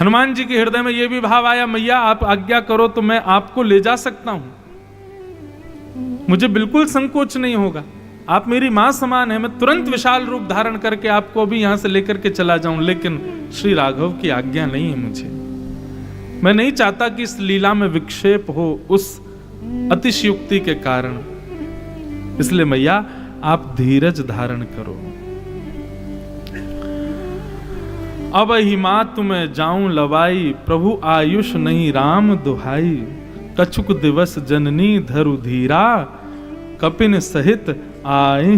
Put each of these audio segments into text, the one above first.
हनुमान जी के हृदय में यह भी भाव आया, मैया आप आज्ञा करो तो मैं आपको ले जा सकता हूं, मुझे बिल्कुल संकोच नहीं होगा, आप मेरी मां समान है, मैं तुरंत विशाल रूप धारण करके आपको अभी यहां से लेकर के चला जाऊं, लेकिन श्री राघव की आज्ञा नहीं है मुझे, मैं नहीं चाहता कि इस लीला में विक्षेप हो उस अतिशयोक्ति के कारण, इसलिए मैया आप धीरज धारण करो। अब ही मात में जाऊं लवाई, प्रभु आयुष नहीं राम दुहाई, कछुक दिवस जननी धरु धीरा, कपिन सहित आए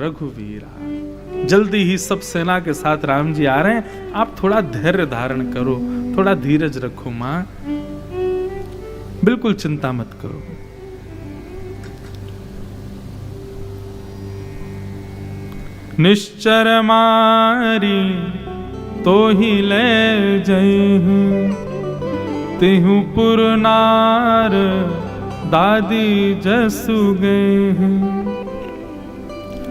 रघुवीरा। जल्दी ही सब सेना के साथ राम जी आ रहे हैं, आप थोड़ा धैर्य धारण करो, थोड़ा धीरज रखो मां, बिल्कुल चिंता मत करो। निश्चर मारी तो ही ले जइहु, तिहु पुर नार दादी जसु गए।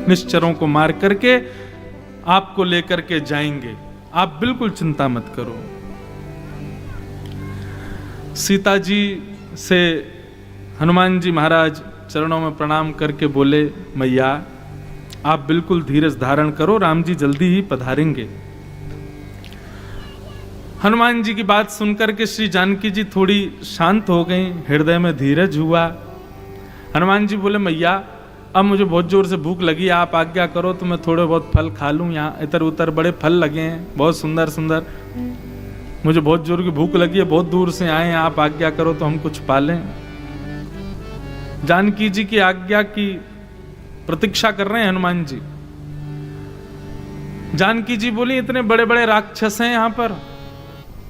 निश्चरों को मार करके आपको लेकर के जाएंगे, आप बिल्कुल चिंता मत करो। सीता जी से हनुमान जी महाराज चरणों में प्रणाम करके बोले, मैया आप बिल्कुल धीरज धारण करो, राम जी जल्दी ही पधारेंगे। हनुमान जी की बात सुनकर के श्री जानकी जी थोड़ी शांत हो गई, हृदय में धीरज हुआ। हनुमान जी बोले, मैया अब मुझे बहुत जोर से भूख लगी, आप आज्ञा करो तो मैं थोड़े बहुत फल खा लूं, यहाँ इधर उधर बड़े फल लगे हैं बहुत सुंदर सुंदर, मुझे बहुत जोर की भूख लगी है, बहुत दूर से आए हैं, आप आज्ञा करो तो हम कुछ पालें। जानकी जी की आज्ञा की प्रतीक्षा कर रहे हैं हनुमान जी। जानकी जी बोली, इतने बड़े बड़े राक्षस हैं यहाँ पर,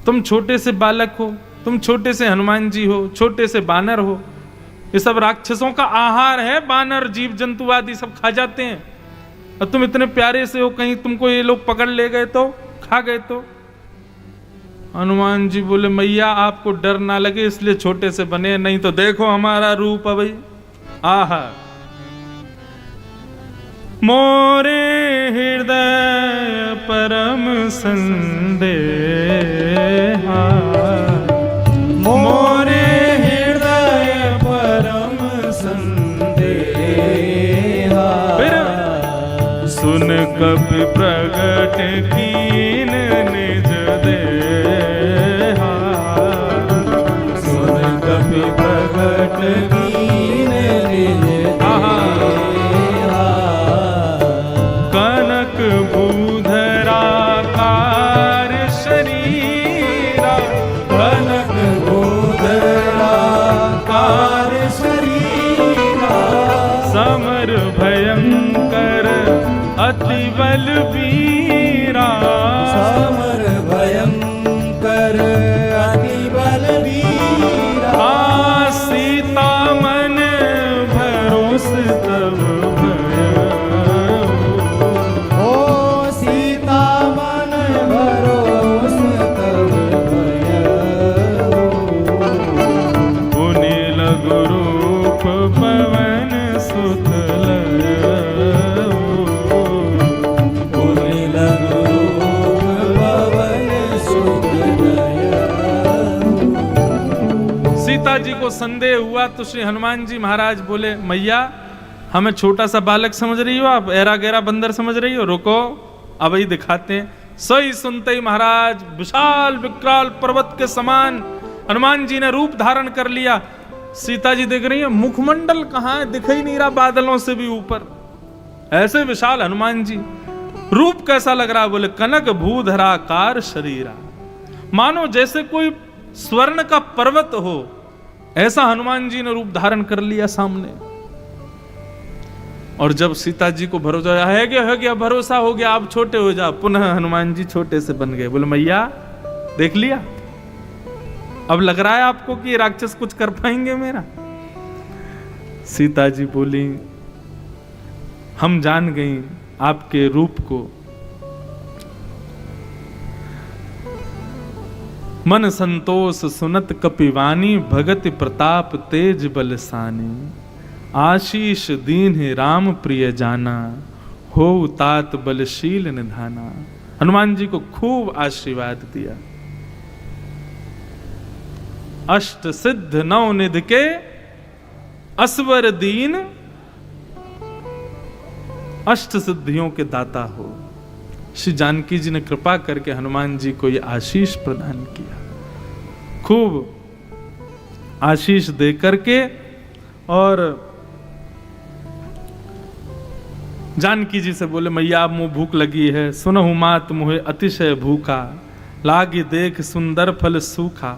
तुम छोटे से बालक हो, तुम छोटे से हनुमान जी हो, छोटे से बानर हो, ये सब राक्षसों का आहार है, बानर जीव जंतु आदि सब खा जाते हैं, और तुम इतने प्यारे से हो, कहीं तुमको ये लोग पकड़ ले गए तो, खा गए तो। हनुमान जी बोले, मैया आपको डर ना लगे इसलिए छोटे से बने, नहीं तो देखो हमारा रूप है भाई, आहा। मोरे हृदय परम संदेहा, मोरे हृदय परम संदेहा, सुन कपि प्रगट कीन निज देहा, सुन कपि प्रगट कीन निज देहा, कनक भूधरा कार शरीरा, कनक भूधरा कार शरीरा, समर भयंकर अति बलबीरा, समर भयंकर अति बलबीरा, सीता मन भरोस तब पवन सुत सीता जी को संदेह हुआ तो श्री हनुमान जी महाराज बोले, मैया हमें छोटा सा बालक समझ रही हो आप, एरा गैरा बंदर समझ रही हो, रुको अब ही दिखाते हैं। सही सुनते ही महाराज विशाल विकराल पर्वत के समान हनुमान जी ने रूप धारण कर लिया। सीता जी देख रही है, मुखमंडल कहां है, दिख ही नहीं रहा बादलों से भी ऊपर, ऐसे विशाल हनुमान जी, रूप कैसा लग रहा है, बोले कनक भूधराकार शरीरा, मानो जैसे कोई स्वर्ण का पर्वत हो, ऐसा हनुमान जी ने रूप धारण कर लिया सामने। और जब सीता जी को भरोसा है गया भरोसा हो गया, अब छोटे हो जा, पुनः हनुमान जी छोटे से बन गए। बोले मैया देख लिया, अब लग रहा है आपको कि राक्षस कुछ कर पाएंगे मेरा? सीता जी बोली, हम जान गई आपके रूप को, मन संतोष सुनत कपिवानी, भगति प्रताप तेज बलसानी, आशीष दीन राम प्रिय जाना, हो तात बलशील निधाना। हनुमान जी को खूब आशीर्वाद दिया। अष्ट सिद्ध नवनिधि के असवर दीन, अष्ट सिद्धियों के दाता हो। श्री जानकी जी ने कृपा करके हनुमान जी को ये आशीष प्रदान किया। खूब आशीष दे करके और जानकी जी से बोले, मैया मुँह भूख लगी है, सुनहु मात मुहे अतिशय भूखा, लागी देख सुंदर फल सूखा।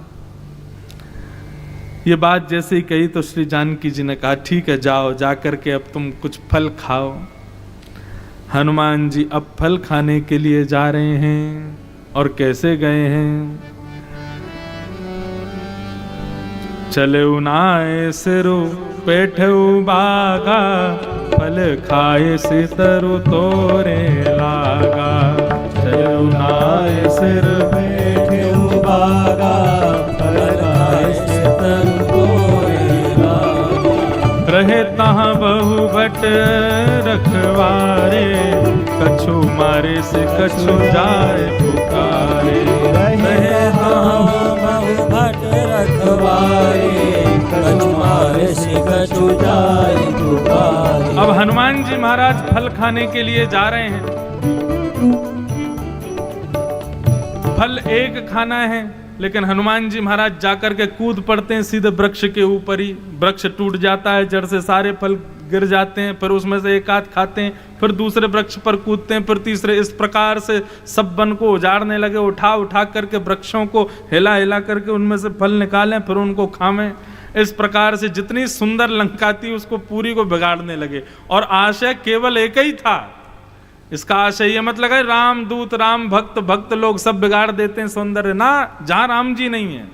ये बात जैसे ही कही तो श्री जानकी जी ने कहा, ठीक है जाओ, जा करके अब तुम कुछ फल खाओ। हनुमान जी अब फल खाने के लिए जा रहे हैं। और कैसे गए हैं? चले उनाए सिरु पेठऊ बागा, फल खाए से तरु तोरे लागा। चले उनाए सिर पेठऊ बागा, फल खाए से तरु तोरे लागा। रहे तहाँ बहु भट रखवारे, कछु मारे से कछु जाए पुकारे। रहे तहाँ बहु भट रखवारे, कछु मारे से कछु जाए पुकारे। अब हनुमान जी महाराज फल खाने के लिए जा रहे हैं। फल एक खाना है, लेकिन हनुमान जी महाराज जाकर के कूद पड़ते हैं सीधे वृक्ष के ऊपर ही। वृक्ष टूट जाता है, जड़ से सारे फल गिर जाते हैं, फिर उसमें से एक आध खाते हैं, फिर दूसरे वृक्ष पर कूदते हैं, फिर तीसरे। इस प्रकार से सब वन को उजाड़ने लगे। उठा उठा करके वृक्षों को हिला हिला करके उनमें से फल निकालें, फिर उनको खावें। इस प्रकार से जितनी सुंदर लंका थी उसको पूरी को बिगाड़ने लगे। और आशय केवल एक ही था। इसका आशय ये मत लगा राम दूत, राम भक्त, भक्त लोग सब बिगाड़ देते हैं सौंदर्य। ना, जहां राम जी नहीं है,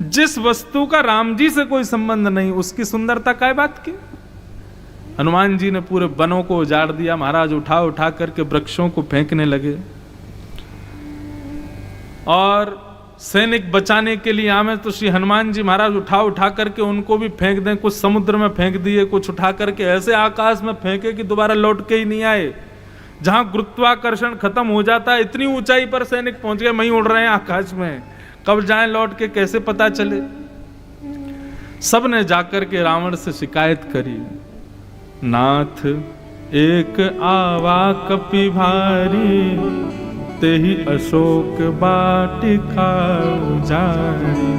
जिस वस्तु का राम जी से कोई संबंध नहीं, उसकी सुंदरता काय बात की। हनुमान जी ने पूरे वनों को उजाड़ दिया। महाराज उठा उठा करके वृक्षों को फेंकने लगे। और सैनिक बचाने के लिए आवे तो श्री हनुमान जी महाराज उठा उठा करके उनको भी फेंक दें। कुछ समुद्र में फेंक दिए, कुछ उठा करके ऐसे आकाश में फेंके कि दोबारा लौट के ही नहीं आए। जहां गुरुत्वाकर्षण खत्म हो जाता है, इतनी ऊंचाई पर सैनिक पहुंच गए, वहीं उड़ रहे हैं आकाश में। कब जाएं लौट के, कैसे पता चले। सब ने जाकर के रावण से शिकायत करी, नाथ एक आवा कपि भारी, तेहि अशोक बाटिका उजाड़ी।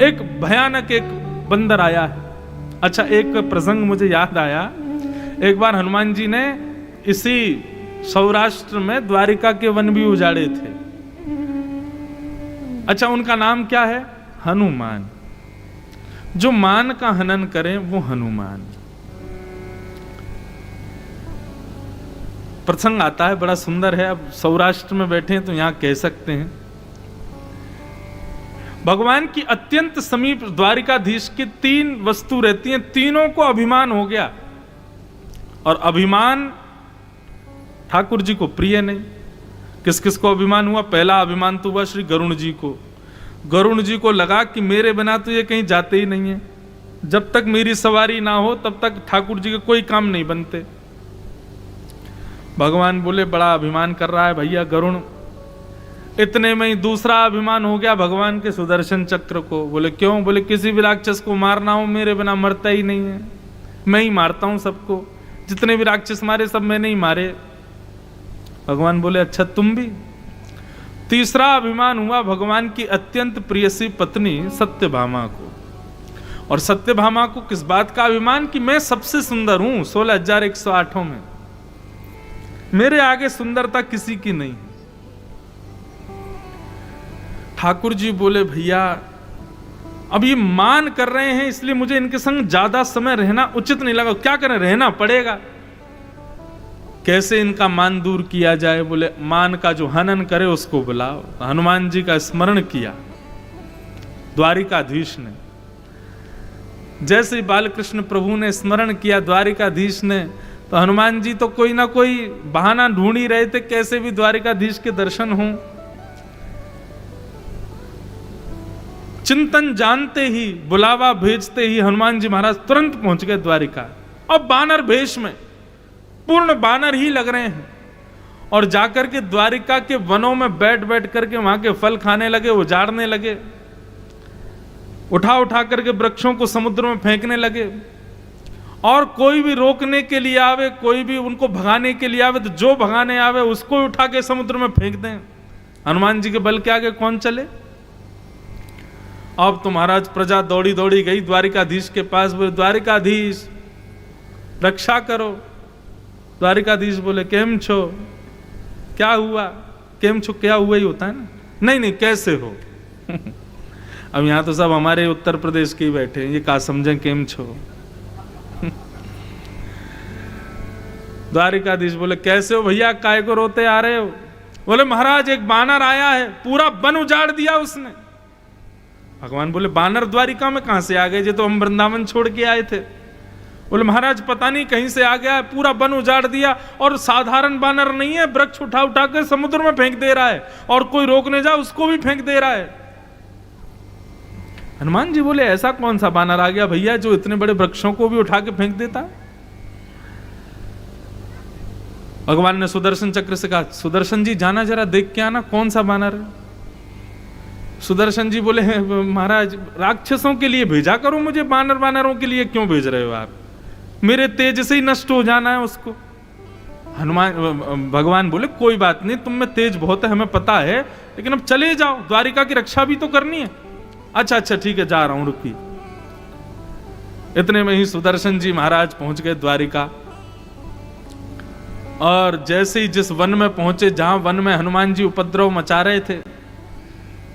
एक भयानक एक बंदर आया है। अच्छा, एक प्रसंग मुझे याद आया। एक बार हनुमान जी ने इसी सौराष्ट्र में द्वारिका के वन भी उजाड़े थे। अच्छा, उनका नाम क्या है? हनुमान। जो मान का हनन करें वो हनुमान। प्रसंग आता है, बड़ा सुंदर है। अब सौराष्ट्र में बैठे हैं तो यहां कह सकते हैं। भगवान की अत्यंत समीप द्वारिकाधीश की 3 वस्तु रहती हैं। तीनों को अभिमान हो गया। और अभिमान ठाकुर जी को प्रिय नहीं। किस किस को अभिमान हुआ? पहला अभिमान तो हुआ श्री गरुण जी को। गरुण जी को लगा कि मेरे बिना तो ये कहीं जाते ही नहीं है। जब तक मेरी सवारी ना हो तब तक ठाकुर जी के कोई काम नहीं बनते। भगवान बोले, बड़ा अभिमान कर रहा है भैया गरुण। इतने में ही दूसरा अभिमान हो गया भगवान के सुदर्शन चक्र को। बोले क्यों? बोले किसी भी राक्षस को मारना हो मेरे बिना मरता ही नहीं है, मैं ही मारता हूं सबको। जितने भी राक्षस मारे सब मैंने ही मारे। भगवान बोले अच्छा तुम भी। तीसरा अभिमान हुआ भगवान की अत्यंत प्रियसी पत्नी सत्यभामा को। और सत्यभामा को किस बात का अभिमान? कि मैं सबसे सुंदर हूं 16,108 में, मेरे आगे सुंदरता किसी की नहीं। ठाकुर जी बोले भैया अब ये मान कर रहे हैं इसलिए मुझे इनके संग ज्यादा समय रहना उचित नहीं लगा। क्या करें, रहना पड़ेगा। कैसे इनका मान दूर किया जाए? बोले मान का जो हनन करे उसको बुलाओ। हनुमान जी का स्मरण किया द्वारिकाधीश ने। जैसे ही बालकृष्ण प्रभु ने स्मरण किया द्वारिकाधीश ने, तो हनुमान जी तो कोई ना कोई बहाना ढूंढ ही रहे थे कैसे भी द्वारिकाधीश के दर्शन हों। चिंतन जानते ही, बुलावा भेजते ही हनुमान जी महाराज तुरंत पहुंच गए द्वारिका। अब बानर भेष में, पूर्ण बानर ही लग रहे हैं। और जाकर के द्वारिका के वनों में बैठ बैठ करके वहां के फल खाने लगे, उजाड़ने लगे। उठा उठा करके वृक्षों को समुद्र में फेंकने लगे। और कोई भी रोकने के लिए आवे, कोई भी उनको भगाने के लिए आवे, तो जो भगाने आवे उसको उठा के समुद्र में फेंक दें। हनुमान जी के बल के आगे कौन चले। अब तो महाराज प्रजा दौड़ी दौड़ी गई द्वारिकाधीश के पास, बोले द्वारिकाधीश रक्षा करो। द्वारिकाधीश बोले केम छो, क्या हुआ। केम छो क्या हुआ ही होता है ना, नहीं नहीं कैसे हो। अब यहां तो सब हमारे उत्तर प्रदेश के ही बैठे हैं, ये क्या समझें केम छो। द्वारिकाधीश बोले कैसे हो भैया, काय को रोते आ रहे हो। बोले महाराज एक बानर आया है, पूरा वन उजाड़ दिया उसने। भगवान बोले बानर द्वारिका में कहां से आ गए, ये तो हम वृंदावन छोड़ के आए थे। बोले महाराज पता नहीं कहीं से आ गया, पूरा वन उजाड़ दिया। और साधारण बानर नहीं है, वृक्ष उठा उठा कर समुद्र में फेंक दे रहा है, और कोई रोकने जाए उसको भी फेंक दे रहा है। हनुमान जी बोले ऐसा कौन सा बानर आ गया भैया जो इतने बड़े वृक्षों को भी उठा के फेंक देता है। भगवान ने सुदर्शन चक्र से कहा सुदर्शन जी जाना जरा देख के आना कौन सा बानर है। सुदर्शन जी बोले महाराज राक्षसों के लिए भेजा करो मुझे, बानरों के लिए क्यों भेज रहे हो आप, मेरे तेज से ही नष्ट हो जाना है उसको। भगवान बोले कोई बात नहीं, तुम में तेज बहुत है हमें पता है, लेकिन अब चले जाओ, द्वारिका की रक्षा भी तो करनी है। अच्छा अच्छा ठीक है जा रहा हूं, रुकी। इतने में ही सुदर्शन जी महाराज पहुंच गए द्वारिका। और जैसे ही जिस वन में पहुंचे जहां वन में हनुमान जी उपद्रव मचा रहे थे,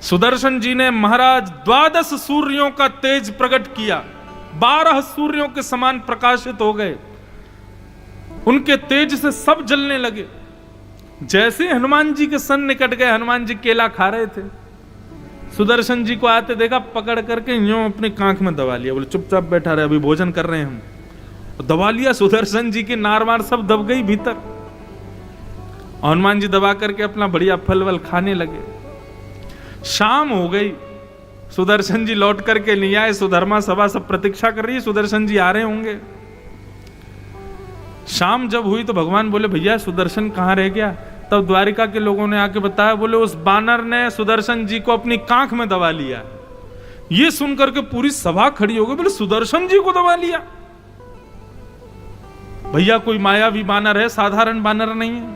सुदर्शन जी ने महाराज 12 सूर्यों का तेज प्रकट किया, 12 सूर्यों के समान प्रकाशित हो गए, उनके तेज से सब जलने लगे। जैसे हनुमान जी के सन निकट गए, हनुमान जी केला खा रहे थे, सुदर्शन जी को आते देखा, पकड़ करके यूं अपनी कांख में दबा लिया। बोले चुपचाप बैठा रहे, अभी भोजन कर रहे हैं हम। दबा लिया, सुदर्शन जी की नार वार सब दब गई भीतर। हनुमान जी दबा करके अपना बढ़िया फल वल खाने लगे। शाम हो गई, सुदर्शन जी लौट करके नहीं आए। सुधर्मा सभा सब प्रतीक्षा कर रही है, सुदर्शन जी आ रहे होंगे। शाम जब हुई तो भगवान बोले भैया सुदर्शन कहां रह गया। तब द्वारिका के लोगों ने आके बताया, बोले उस बानर ने सुदर्शन जी को अपनी कांख में दबा लिया। ये सुनकर के पूरी सभा खड़ी हो गई, बोले सुदर्शन जी को दबा लिया। भैया कोई मायावी बानर है, साधारण बानर नहीं है।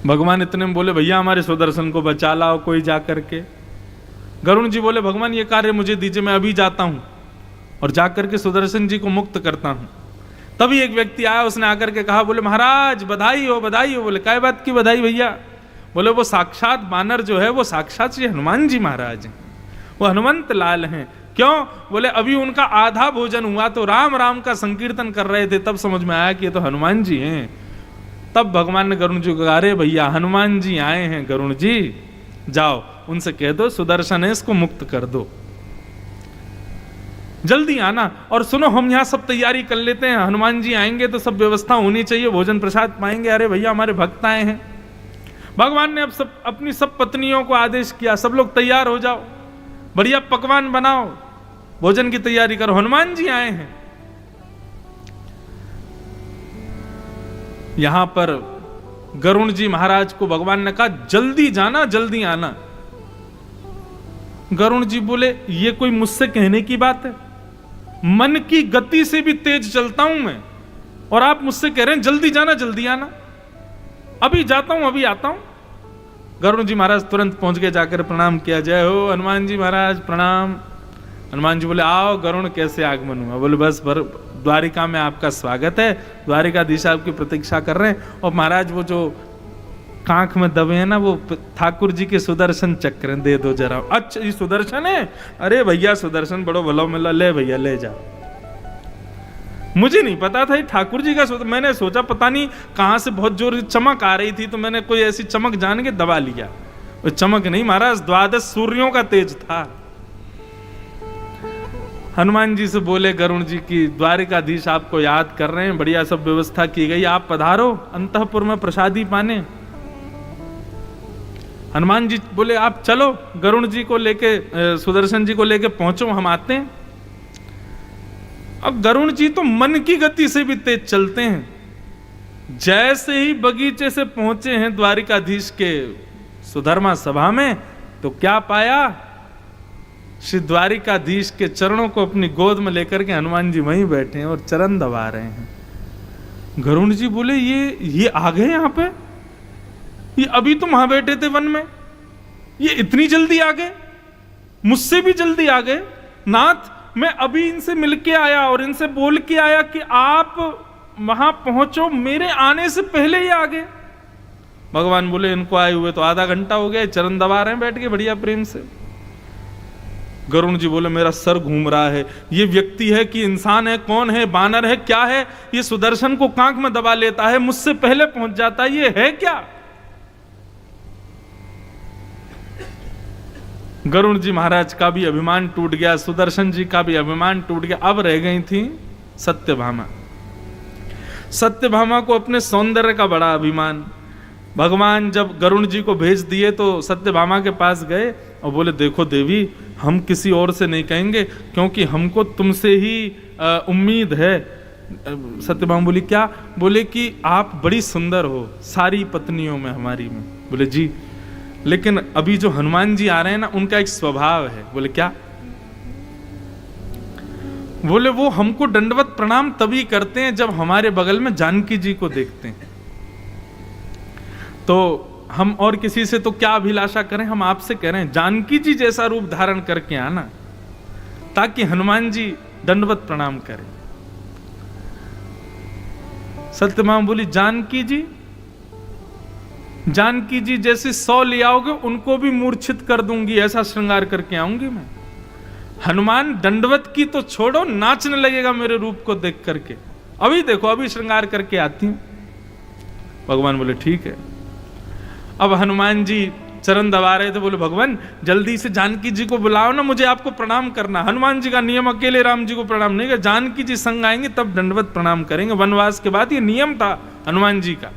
भगवान इतने में बोले भैया हमारे सुदर्शन को बचा लाओ कोई जा करके। गरुण जी बोले भगवान ये कार्य मुझे दीजिए, मैं अभी जाता हूं और जाकर के सुदर्शन जी को मुक्त करता हूं। तभी एक व्यक्ति आया, उसने आकर के कहा, बोले महाराज बधाई हो बधाई हो। बोले काय बात की बधाई भैया। बोले वो साक्षात बानर जो है वो साक्षात श्री हनुमान जी महाराज हैं, वो हनुमंत लाल हैं। क्यों। बोले अभी उनका आधा भोजन हुआ तो राम राम का संकीर्तन कर रहे थे, तब समझ में आया कि ये तो हनुमान जी हैं। तब भगवान ने गरुण जी को कहा, अरे भैया हनुमान जी आए हैं, गरुण जी जाओ उनसे कह दो सुदर्शन है इसको मुक्त कर दो, जल्दी आना। और सुनो हम यहां सब तैयारी कर लेते हैं, हनुमान जी आएंगे तो सब व्यवस्था होनी चाहिए, भोजन प्रसाद पाएंगे। अरे भैया हमारे भक्त आए हैं। भगवान ने अब सब अपनी सब पत्नियों को आदेश किया, सब लोग तैयार हो जाओ, बढ़िया पकवान बनाओ, भोजन की तैयारी करो, हनुमान जी आए हैं। यहां पर गरुण जी महाराज को भगवान ने कहा जल्दी जाना जल्दी आना। गरुण जी बोले ये कोई मुझसे कहने की बात है, मन की गति से भी तेज चलता हूं मैं, और आप मुझसे कह रहे हैं जल्दी जाना जल्दी आना। अभी जाता हूं अभी आता हूं। गरुण जी महाराज तुरंत पहुंच गए, जाकर प्रणाम किया, जय हो हनुमान जी महाराज प्रणाम। हनुमान जी बोले आओ गरुण कैसे आगमन हुआ। बोले बस द्वारिका में आपका स्वागत है, द्वारिकाधीश आपकी प्रतीक्षा कर रहे हैं। और महाराज वो जो कांख में दबे हैं ना वो ठाकुर जी के सुदर्शन चक्र दे दो जरा। अच्छा ये सुदर्शन है, अरे भैया सुदर्शन बड़ो भलो मिला, ले भैया ले जा। मुझे नहीं पता था ये ठाकुर जी का, मैंने सोचा पता नहीं कहां से बहुत जोर चमक आ रही थी, तो मैंने कोई ऐसी चमक जान के दबा लिया। वो चमक नहीं महाराज 12 सूर्यों का तेज था। हनुमान जी से बोले गरुण जी की द्वारिकाधीश आपको याद कर रहे हैं, बढ़िया सब व्यवस्था की गई, आप पधारो अंतःपुर में प्रसादी पाने। हनुमान जी बोले आप चलो गरुण जी को लेके, सुदर्शन जी को लेके पहुंचो, हम आते हैं। अब गरुण जी तो मन की गति से भी तेज चलते हैं। जैसे ही बगीचे से पहुंचे हैं द्वारिकाधीश के सुधर्मा सभा में, तो क्या पाया, श्री द्वारिकाधीश के चरणों को अपनी गोद में लेकर के हनुमान जी वहीं बैठे हैं और चरण दबा रहे हैं। गरुड़ जी बोले ये आ गए यहाँ पे, ये अभी तो वहां बैठे थे वन में, ये इतनी जल्दी आ गए, मुझसे भी जल्दी आ गए। नाथ, मैं अभी इनसे मिलके आया और इनसे बोल के आया कि आप वहां पहुंचो, मेरे आने से पहले ही आ गए। भगवान बोले इनको आए हुए तो आधा घंटा हो गया, चरण दबा रहे हैं बैठ के बढ़िया प्रेम से। गरुड़ जी बोले मेरा सर घूम रहा है, ये व्यक्ति है कि इंसान है, कौन है, बानर है, क्या है, ये सुदर्शन को कांख में दबा लेता है, मुझसे पहले पहुंच जाता है, ये है क्या। गरुड़ जी महाराज का भी अभिमान टूट गया, सुदर्शन जी का भी अभिमान टूट गया। अब रह गई थी सत्यभामा। सत्यभामा को अपने सौंदर्य का बड़ा अभिमान। भगवान जब गरुड़ जी को भेज दिए तो सत्यभामा के पास गए और बोले देखो देवी, हम किसी और से नहीं कहेंगे क्योंकि हमको तुमसे ही उम्मीद है। सत्यभामा बोली क्या? बोले कि आप बड़ी सुंदर हो सारी पत्नियों में हमारी में। बोले जी, लेकिन अभी जो हनुमान जी आ रहे हैं ना, उनका एक स्वभाव है। बोले क्या? बोले वो हमको दंडवत प्रणाम तभी करते हैं जब हमारे बगल में जानकी जी को देखते हैं। तो हम और किसी से तो क्या अभिलाषा करें, हम आपसे कह रहे हैं जानकी जी जैसा रूप धारण करके आना ताकि हनुमान जी दंडवत प्रणाम करें। सत्यभामा बोली जानकी जी जैसे 100 ले आओगे उनको भी मूर्छित कर दूंगी, ऐसा श्रृंगार करके आऊंगी मैं। हनुमान दंडवत की तो छोड़ो, नाचने लगेगा मेरे रूप को देख करके। अभी देखो, अभी श्रृंगार करके आती हूं। भगवान बोले ठीक है। अब हनुमान जी चरण दबा रहे थे, बोले भगवान जल्दी से जानकी जी को बुलाओ ना, मुझे आपको प्रणाम करना। हनुमान जी का नियम अकेले राम जी को प्रणाम नहीं कर, जानकी जी संग आएंगे तब दंडवत प्रणाम करेंगे। वनवास के बाद ये नियम था हनुमान जी का।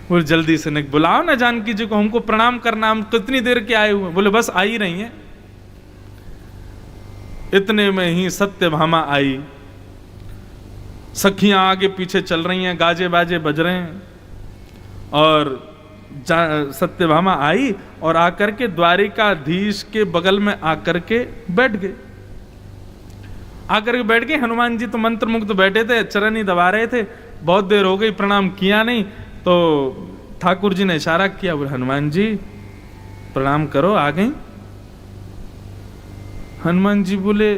बोले जल्दी से नहीं बुलाओ ना जानकी जी को, हमको प्रणाम करना, हम कितनी देर के आए हुए। बोले बस आ ही रही हैं। इतने में ही सत्यभामा आई, सखियां आगे पीछे चल रही हैं, गाजे बाजे बज रहे हैं और सत्यभामा आई और आकर के द्वारिकाधीश के बगल में आकर के बैठ गए। आकर के बैठ गए। हनुमान जी तो मंत्र मुग्ध बैठे थे, चरण ही दबा रहे थे। बहुत देर हो गई, प्रणाम किया नहीं। तो ठाकुर जी ने इशारा किया, बोले हनुमान जी प्रणाम करो, आ गई। हनुमान जी बोले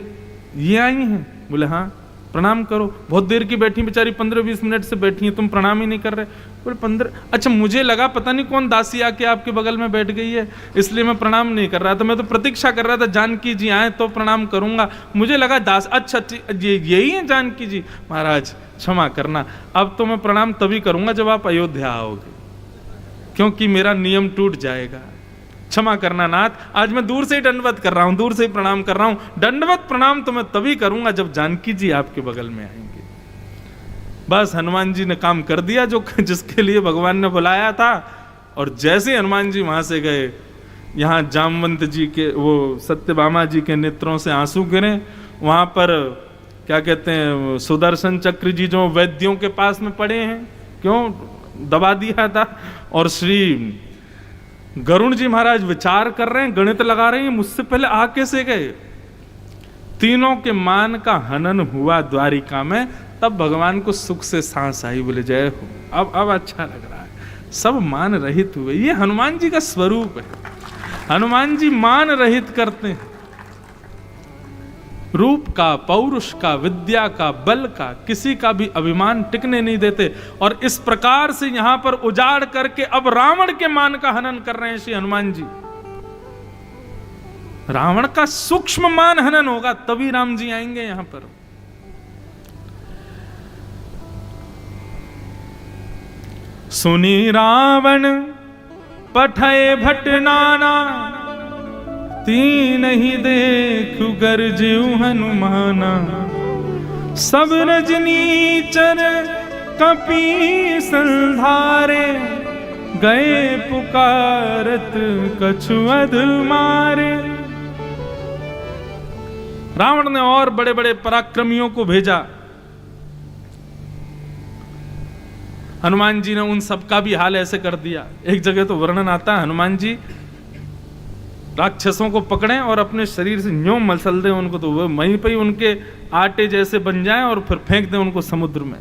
ये आई हैं? बोले हाँ प्रणाम करो। बहुत देर की बैठी बेचारी, 15-20 मिनट से बैठी हैं, तुम प्रणाम ही नहीं कर रहे। बोले 15? अच्छा, मुझे लगा पता नहीं कौन दासी आके आपके बगल में बैठ गई है, इसलिए मैं प्रणाम नहीं कर रहा था। मैं तो प्रतीक्षा कर रहा था जानकी जी आए तो प्रणाम करूंगा, मुझे लगा दास। अच्छा यही है जानकी जी? महाराज क्षमा करना, अब तो मैं प्रणाम तभी करूंगा जब आप अयोध्या आओगे, क्योंकि मेरा नियम टूट जाएगा। क्षमा करना नाथ, आज मैं दूर से ही दंडवत कर रहा हूं, दूर से ही प्रणाम कर रहा हूं। दंडवत प्रणाम तो मैं तभी करूंगा जब जानकी जी आपके बगल में आएंगे। बस हनुमान जी ने काम कर दिया जो जिसके लिए भगवान ने बुलाया था। और जैसे हनुमान जी वहां से गए, यहां जामवंत जी के, वो सत्यभामा जी के नेत्रों से आंसू गिरे। वहां पर क्या कहते हैं, सुदर्शन चक्र जी जो वैद्यों के पास में पड़े हैं, क्यों दबा दिया था। और श्री गरुड़ जी महाराज विचार कर रहे हैं, गणित लगा रहे हैं, मुझसे पहले आ कैसे गए। तीनों के मान का हनन हुआ द्वारिका में, तब भगवान को सुख से सांस आई। बोले जय हो, अब अच्छा लग रहा है, सब मान रहित हुए। ये हनुमान जी का स्वरूप है। हनुमान जी मान रहित करते हैं, रूप का, पौरुष का, विद्या का, बल का, किसी का भी अभिमान टिकने नहीं देते। और इस प्रकार से यहां पर उजाड़ करके अब रावण के मान का हनन कर रहे हैं श्री हनुमान जी। रावण का सूक्ष्म मान हनन होगा तभी राम जी आएंगे यहां पर। सुनी रावण पठय भट नाना, तीन ही देखु गरजू हनुमाना। सब रजनीचर कपी संधारे, गए पुकारत कछुअध मारे। रावण ने और बड़े बड़े पराक्रमियों को भेजा। हनुमान जी ने उन सब का भी हाल ऐसे कर दिया। एक जगह तो वर्णन आता है, हनुमान जी राक्षसों को पकड़ें और अपने शरीर से यूं मसल दें उनको, तो वो वहीं पे ही उनके आटे जैसे बन जाएं और फिर फेंक दें उनको समुद्र में।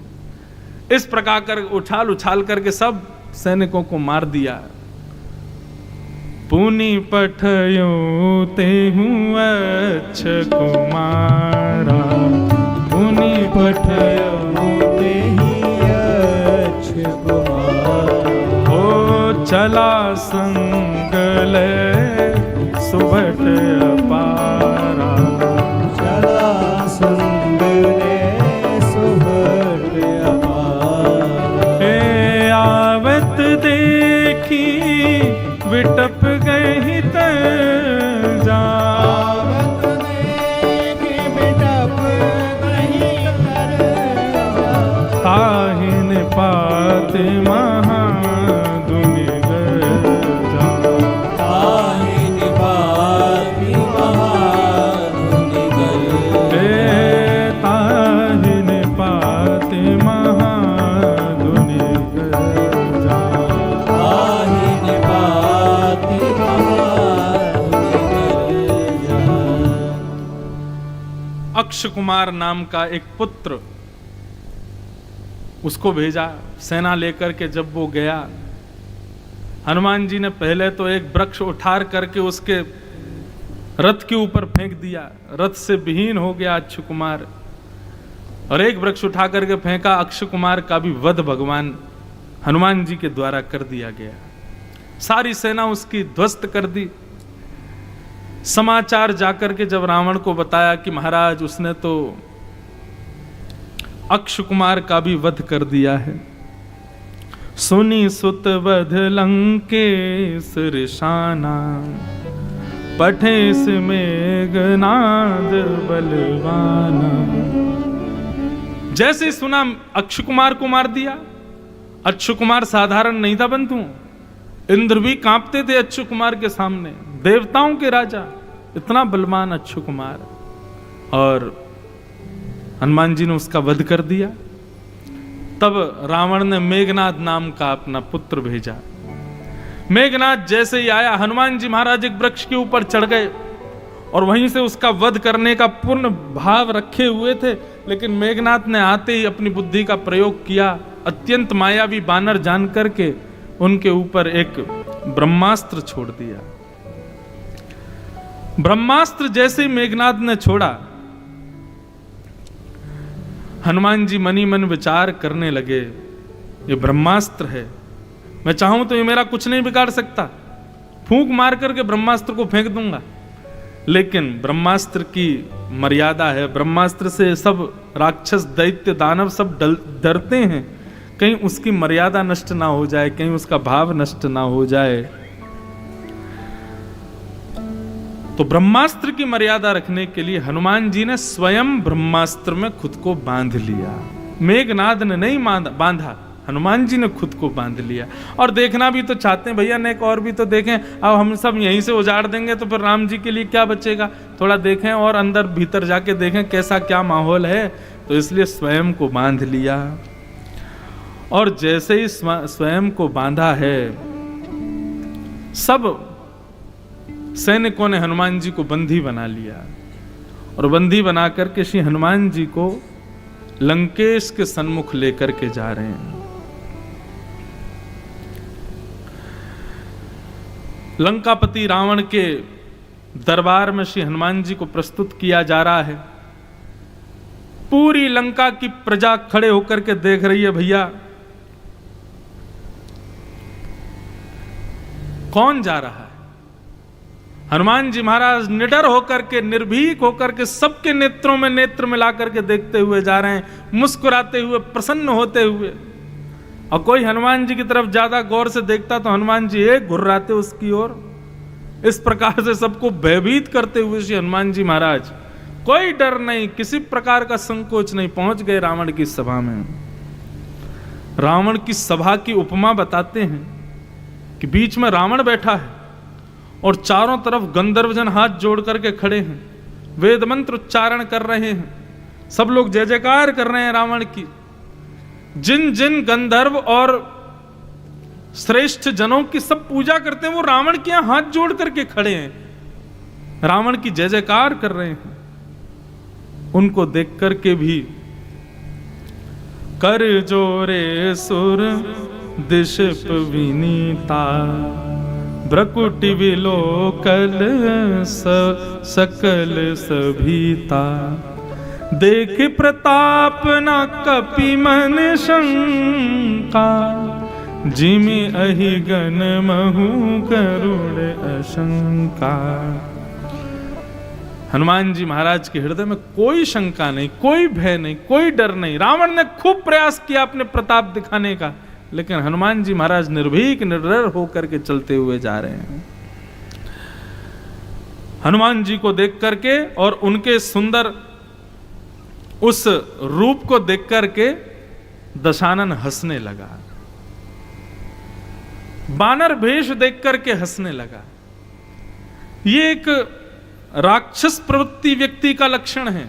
इस प्रकार कर उछाल उछाल करके सब सैनिकों को मार दिया। पुनि पठयो तेहु अच्छ कुमारा, पुनि पठयो तेहि अच्छ कुमारा। हो चला संग ले सुभट अपारा, चला संग ले सुभट अपारा। हे आवत देखी विटप गई तजा, आवत देखी विटप गई तजा। ताहिन पात महादुनि गर्जा, ताहिन पात महादुनि गर्जा। हे ताहिन पात महादुनि गर्जा। ताहिन पात महादुनि गर्जा। अक्ष कुमार नाम का एक पुत्र, उसको भेजा सेना लेकर के। जब वो गया, हनुमान जी ने पहले तो एक वृक्ष उठार करके उसके रथ के ऊपर फेंक दिया, रथ से विहीन हो गया अक्षय कुमार। और एक वृक्ष उठा करके फेंका, अक्षय कुमार का भी वध भगवान हनुमान जी के द्वारा कर दिया गया। सारी सेना उसकी ध्वस्त कर दी। समाचार जाकर के जब रावण को बताया कि महाराज उसने तो अक्षय कुमार का भी वध कर दिया है। सुनी सुत वध लंकेश रिशाना, पठेस मेघनाद बलवाना। जैसे सुना अक्षय कुमार को मार दिया। अक्षय कुमार साधारण नहीं था बंधु, इंद्र भी कांपते थे अक्षय कुमार के सामने, देवताओं के राजा, इतना बलवान अक्षय कुमार। और हनुमान जी ने उसका वध कर दिया। तब रावण ने मेघनाद नाम का अपना पुत्र भेजा। मेघनाद जैसे ही आया, हनुमान जी महाराज एक वृक्ष के ऊपर चढ़ गए और वहीं से उसका वध करने का पूर्ण भाव रखे हुए थे। लेकिन मेघनाद ने आते ही अपनी बुद्धि का प्रयोग किया, अत्यंत मायावी बानर जान करके उनके ऊपर एक ब्रह्मास्त्र छोड़ दिया। ब्रह्मास्त्र जैसे ही मेघनाद ने छोड़ा, हनुमान जी मनी मन विचार करने लगे, ये ब्रह्मास्त्र है, मैं चाहूं तो ये मेरा कुछ नहीं बिगाड़ सकता, फूंक मार करके ब्रह्मास्त्र को फेंक दूंगा। लेकिन ब्रह्मास्त्र की मर्यादा है, ब्रह्मास्त्र से सब राक्षस दैत्य दानव सब डरते हैं, कहीं उसकी मर्यादा नष्ट ना हो जाए, कहीं उसका भाव नष्ट ना हो जाए। तो ब्रह्मास्त्र की मर्यादा रखने के लिए हनुमान जी ने स्वयं ब्रह्मास्त्र में खुद को बांध लिया। मेघनाद ने नहीं बांधा, हनुमान जी ने खुद को बांध लिया। और देखना भी तो चाहते हैं भैया, नेक और भी तो देखें। अब हम सब यहीं से उजाड़ देंगे तो फिर राम जी के लिए क्या बचेगा, थोड़ा देखें और अंदर भीतर जाके देखें कैसा क्या माहौल है। तो इसलिए स्वयं को बांध लिया। और जैसे ही स्वयं को बांधा है, सब सैनिकों ने हनुमान जी को बंदी बना लिया। और बंदी बना करके श्री हनुमान जी को लंकेश के सन्मुख लेकर के जा रहे हैं। लंकापति रावण के दरबार में श्री हनुमान जी को प्रस्तुत किया जा रहा है। पूरी लंका की प्रजा खड़े होकर के देख रही है, भैया कौन जा रहा है। हनुमान जी महाराज निडर होकर के, निर्भीक होकर के सबके नेत्रों में नेत्र मिला करके देखते हुए जा रहे हैं, मुस्कुराते हुए, प्रसन्न होते हुए। और कोई हनुमान जी की तरफ ज्यादा गौर से देखता तो हनुमान जी एक घुर्राते उसकी ओर। इस प्रकार से सबको भयभीत करते हुए श्री हनुमान जी महाराज, कोई डर नहीं, किसी प्रकार का संकोच नहीं, पहुंच गए रावण की सभा में। रावण की सभा की उपमा बताते हैं कि बीच में रावण बैठा है और चारों तरफ गंधर्वजन हाथ जोड़ करके खड़े हैं, वेद मंत्र उच्चारण कर रहे हैं, सब लोग जय जयकार कर रहे हैं रावण की। जिन जिन गंधर्व और श्रेष्ठ जनों की सब पूजा करते हैं, वो रावण के यहां हाथ जोड़ करके खड़े हैं। रावण की जय जयकार कर रहे हैं, उनको देख करके भी कर जोरे सुर दिशप विनीता, ब्रकुटि विलोकल सकल सभीता, देख प्रताप न कपि मन शंका, जिमि अहिगन महु करुण अशंका। हनुमान जी महाराज के हृदय में कोई शंका नहीं, कोई भय नहीं, कोई डर नहीं। रावण ने खूब प्रयास किया अपने प्रताप दिखाने का, लेकिन हनुमान जी महाराज निर्भीक निर्डर होकर के चलते हुए जा रहे हैं। हनुमान जी को देख करके और उनके सुंदर उस रूप को देख करके दशानन हंसने लगा, बानर भेष देख करके हंसने लगा। ये एक राक्षस प्रवृत्ति व्यक्ति का लक्षण है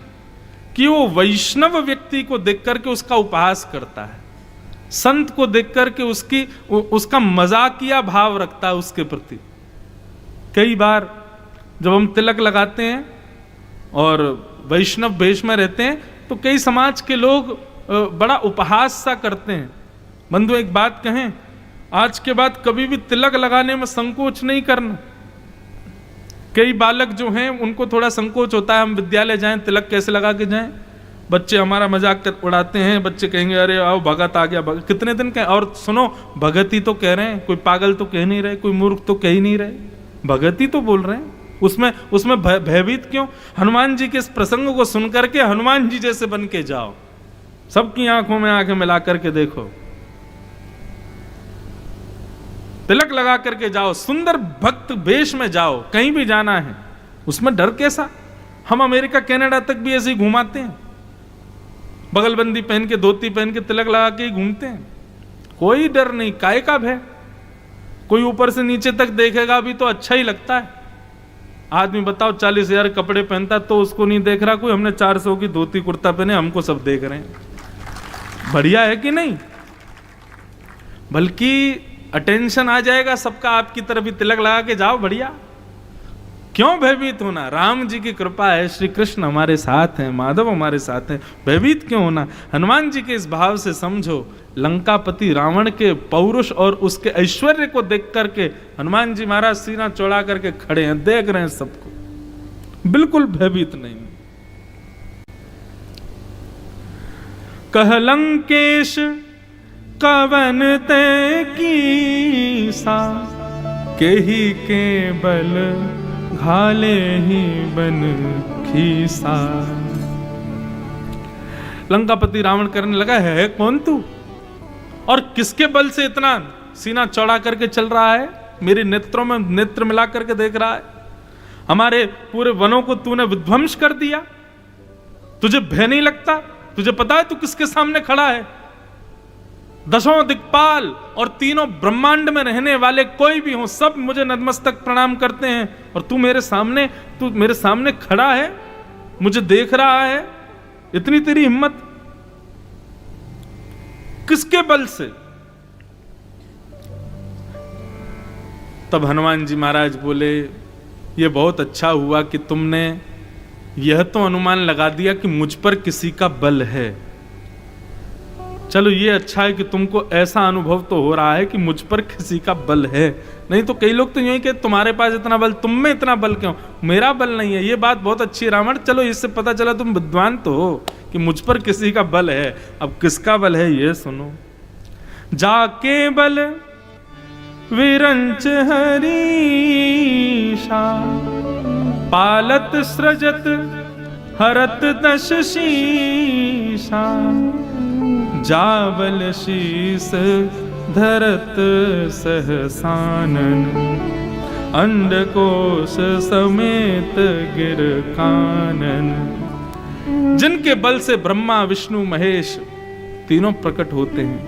कि वो वैष्णव व्यक्ति को देख करके उसका उपहास करता है, संत को देख करके उसका मजाकिया भाव रखता है उसके प्रति। कई बार जब हम तिलक लगाते हैं और वैष्णव वेश में रहते हैं तो कई समाज के लोग बड़ा उपहास सा करते हैं। बंधु एक बात कहें, आज के बाद कभी भी तिलक लगाने में संकोच नहीं करना। कई बालक जो हैं उनको थोड़ा संकोच होता है, हम विद्यालय जाएं तिलक कैसे लगा के जाएं, बच्चे हमारा मजाक उड़ाते हैं, बच्चे कहेंगे अरे आओ भगत आ गया, कितने दिन के। और सुनो, भगत ही तो कह रहे हैं, कोई पागल तो कह नहीं रहे, कोई मूर्ख तो कह ही नहीं रहे, भगत ही तो बोल रहे हैं। उसमें भयभीत क्यों? हनुमान जी के इस प्रसंग को सुनकर के हनुमान जी जैसे बन के जाओ, सबकी आंखों में आंखें मिला करके देखो, तिलक लगा करके जाओ, सुंदर भक्त वेश में जाओ, कहीं भी जाना है उसमें डर कैसा। हम अमेरिका कनाडा तक भी ऐसे ही घुमाते हैं, बगलबंदी पहन के, धोती पहन के, तिलक लगा के ही घूमते हैं, कोई डर नहीं, काय का भय। कोई ऊपर से नीचे तक देखेगा भी तो अच्छा ही लगता है। आदमी बताओ 40,000 कपड़े पहनता तो उसको नहीं देख रहा कोई, हमने 400 की धोती कुर्ता पहने, हमको सब देख रहे हैं। बढ़िया है कि नहीं? बल्कि अटेंशन आ जाएगा सबका आपकी तरफ ही, तिलक लगा के जाओ, बढ़िया। क्यों भयभीत होना? राम जी की कृपा है, श्री कृष्ण हमारे साथ हैं, माधव हमारे साथ हैं, भयभीत क्यों होना? हनुमान जी के इस भाव से समझो, लंकापति रावण के पौरुष और उसके ऐश्वर्य को देख करके हनुमान जी महाराज सीना चौड़ा करके खड़े हैं, देख रहे हैं सबको, बिल्कुल भयभीत नहीं। कह लंकेश कवन ते कीसा, केहि के बल घाले ही बन खीसा। लंकापति रावण करने लगा, है कौन तू और किसके बल से इतना सीना चौड़ा करके चल रहा है, मेरे नेत्रों में नेत्र मिला करके देख रहा है? हमारे पूरे वनों को तूने विध्वंस कर दिया, तुझे भय नहीं लगता? तुझे पता है तू किसके सामने खड़ा है? दशों दिक्पाल और तीनों ब्रह्मांड में रहने वाले कोई भी हो, सब मुझे नतमस्तक प्रणाम करते हैं, और तू मेरे सामने खड़ा है, मुझे देख रहा है। इतनी तेरी हिम्मत किसके बल से? तब हनुमान जी महाराज बोले, ये बहुत अच्छा हुआ कि तुमने यह तो अनुमान लगा दिया कि मुझ पर किसी का बल है। चलो ये अच्छा है कि तुमको ऐसा अनुभव तो हो रहा है कि मुझ पर किसी का बल है, नहीं तो कई लोग तो यूं ही कहते तुम्हारे पास इतना बल, तुम में इतना बल क्यों? मेरा बल नहीं है। ये बात बहुत अच्छी है रावण, चलो इससे पता चला तुम विद्वान तो हो कि मुझ पर किसी का बल है। अब किसका बल है ये सुनो। जाके बल विरंच हरीशा, पालत सृजत हरत दश शीशा, जावल शीस धरत सहसानन, अंडकोश समेत गिर कानन। जिनके बल से ब्रह्मा विष्णु महेश तीनों प्रकट होते हैं,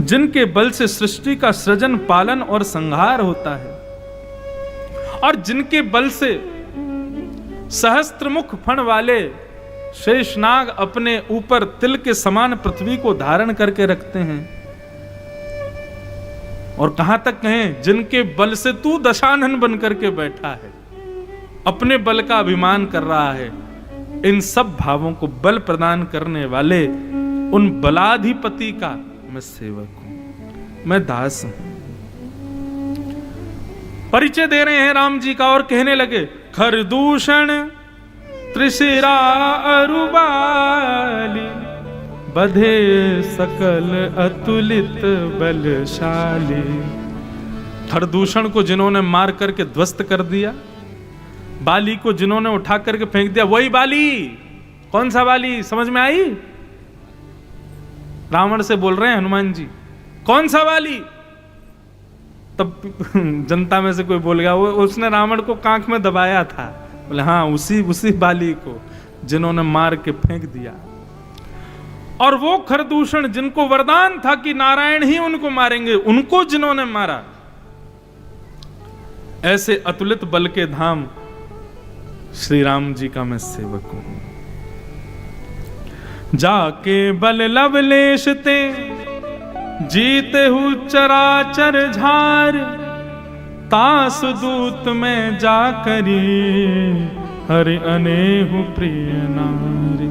जिनके बल से सृष्टि का सृजन पालन और संहार होता है, और जिनके बल से सहस्त्रमुख फण वाले शेषनाग अपने ऊपर तिल के समान पृथ्वी को धारण करके रखते हैं। और कहां तक कहें, जिनके बल से तू दशानन बन करके बैठा है, अपने बल का अभिमान कर रहा है। इन सब भावों को बल प्रदान करने वाले उन बलाधिपति का मैं सेवक हूं, मैं दास हूं। परिचय दे रहे हैं राम जी का और कहने लगे, खरदूषण त्रिशिरा अरुबाली, बधे सकल अतुलित बलशाली। खरदूषण को जिन्होंने मार करके ध्वस्त कर दिया, बाली को जिन्होंने उठा करके फेंक दिया, वही बाली। कौन सा बाली, समझ में आई? रावण से बोल रहे हैं हनुमान जी, कौन सा बाली? तब जनता में से कोई बोल गया, वो उसने रावण को कांख में दबाया था। बोले हाँ, उसी बाली को जिन्होंने मार के फेंक दिया। और वो खरदूषण जिनको वरदान था कि नारायण ही उनको मारेंगे, उनको जिन्होंने मारा। ऐसे अतुलित बल के धाम श्री राम जी का मैं सेवक हूं। जाके बल लवलेश ते जीते हु चराचर झार, तास दूत में जा करी हरि अनेहु प्रिय नारी।